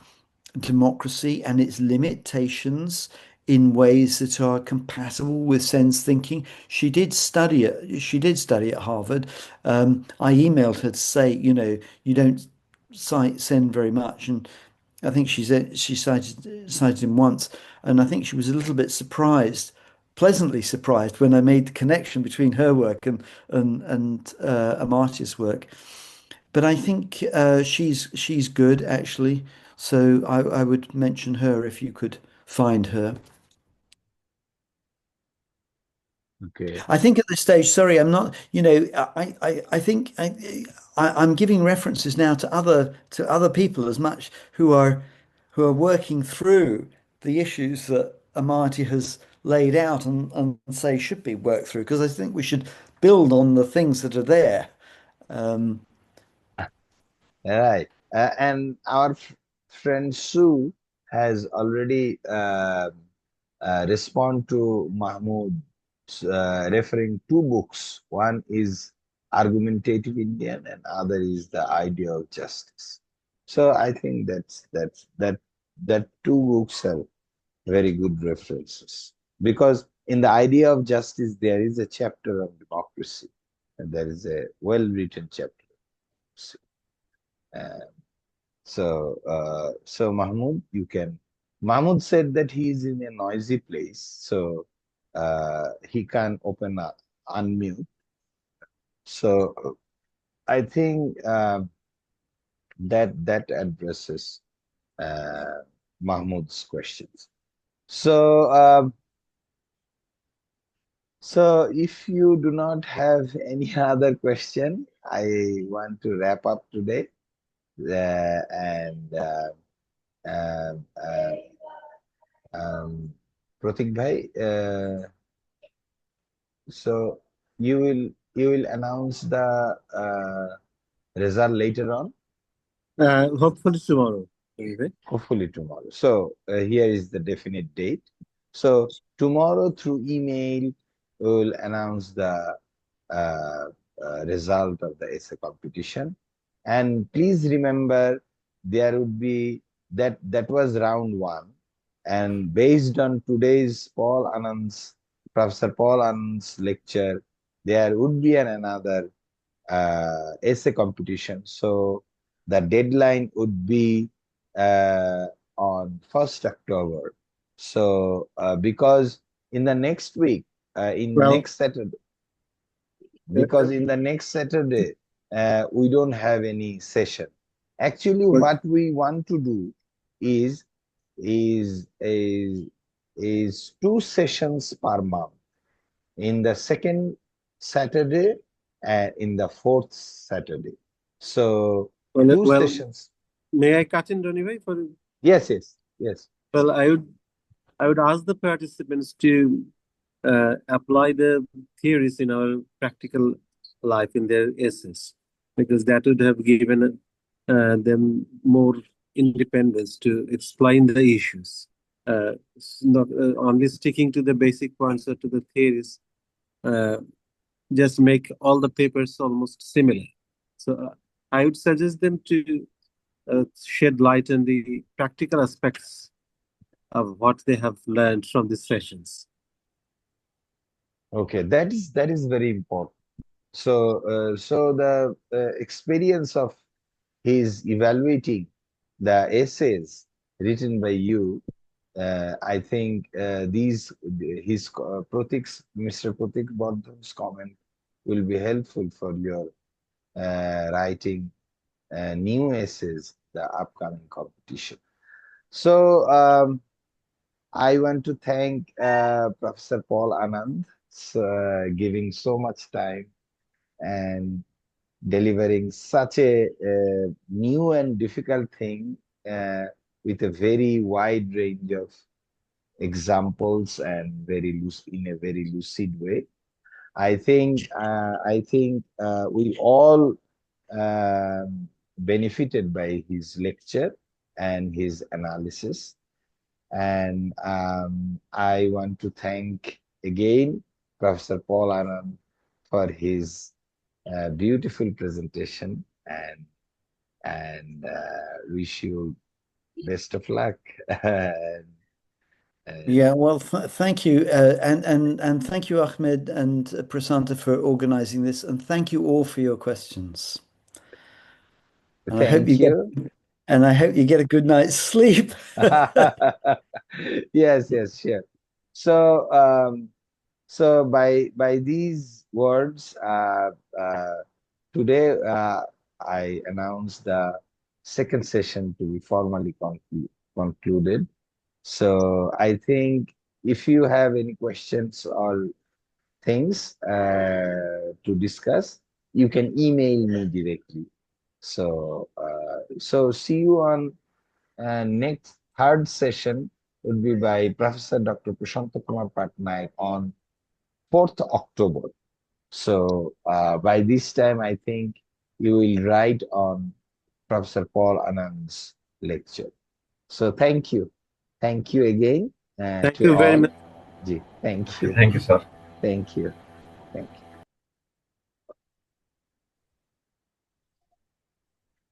democracy and its limitations in ways that are compatible with sense thinking. She did study at Harvard. I emailed her to say, you don't send very much, and I think she cited him once, and I think she was a little bit pleasantly surprised when I made the connection between her work and Amartya's work. But I think she's good actually, so I would mention her if you could find her. Okay. I think at this stage, sorry, I'm not. I think I'm giving references now to other people as much who are working through the issues that Amartya has laid out and say should be worked through, because I think we should build on the things that are there. Right. And our friend Sue has already respond to Mahmood referring two books. One is Argumentative Indian, and other is The Idea of Justice. So I think that two books are very good references, because in The Idea of Justice there is a chapter on democracy, and there is a well-written chapter. So Mahmood, Mahmood said that he is in a noisy place, so he can unmute. So I think that addresses Mahmood's questions. So if you do not have any other question, I want to wrap up today. Pratik bhai, so you will announce the result later on. Hopefully tomorrow. Hopefully tomorrow. So here is the definite date. So tomorrow through email we will announce the result of the essay competition. And please remember, there would be that was round one, and based on today's Professor Paul Anand's lecture, there would be another essay competition. So the deadline would be on 1st October. So because in the next week, next Saturday, because in the next Saturday, we don't have any session. Actually, what we want to do is 2 sessions per month, in the second Saturday and in the 4th Saturday. So 2 sessions. May I cut in, Donny? Yes. Well, I would ask the participants to apply the theories in our practical life in their essays, because that would have given them more independence to explain the issues. not only sticking to the basic points or to the theories, just make all the papers almost similar. So I would suggest them to shed light on the practical aspects of what they have learned from these sessions. Okay, that is very important. So, so the experience of his evaluating the essays written by you, I think his Mr. Pratik Bardhan's comment will be helpful for your writing new essays, the upcoming competition. So I want to thank Professor Paul Anand for giving so much time and delivering such a new and difficult thing with a very wide range of examples and in a very lucid way. I think we all benefited by his lecture and his analysis. And I want to thank again Professor Paul Anand for his beautiful presentation and wish you best of luck. Yeah, well, thank you, and thank you, Ahmed and Prasanta, for organizing this, and thank you all for your questions. And I hope Thank you. I hope you get a good night's sleep. Yes, yes, sure. So, so by these words, today I announce the second session to be formally concluded. So I think if you have any questions or things to discuss, you can email me directly. So so see you on next third session would be by Professor Dr. Prasanta Pattanaik on 4th October. So by this time, I think you will write on Professor Paul Anand's lecture. So thank you. Thank you again Thank to you very all. much. Thank you. Thank you, sir. Thank you.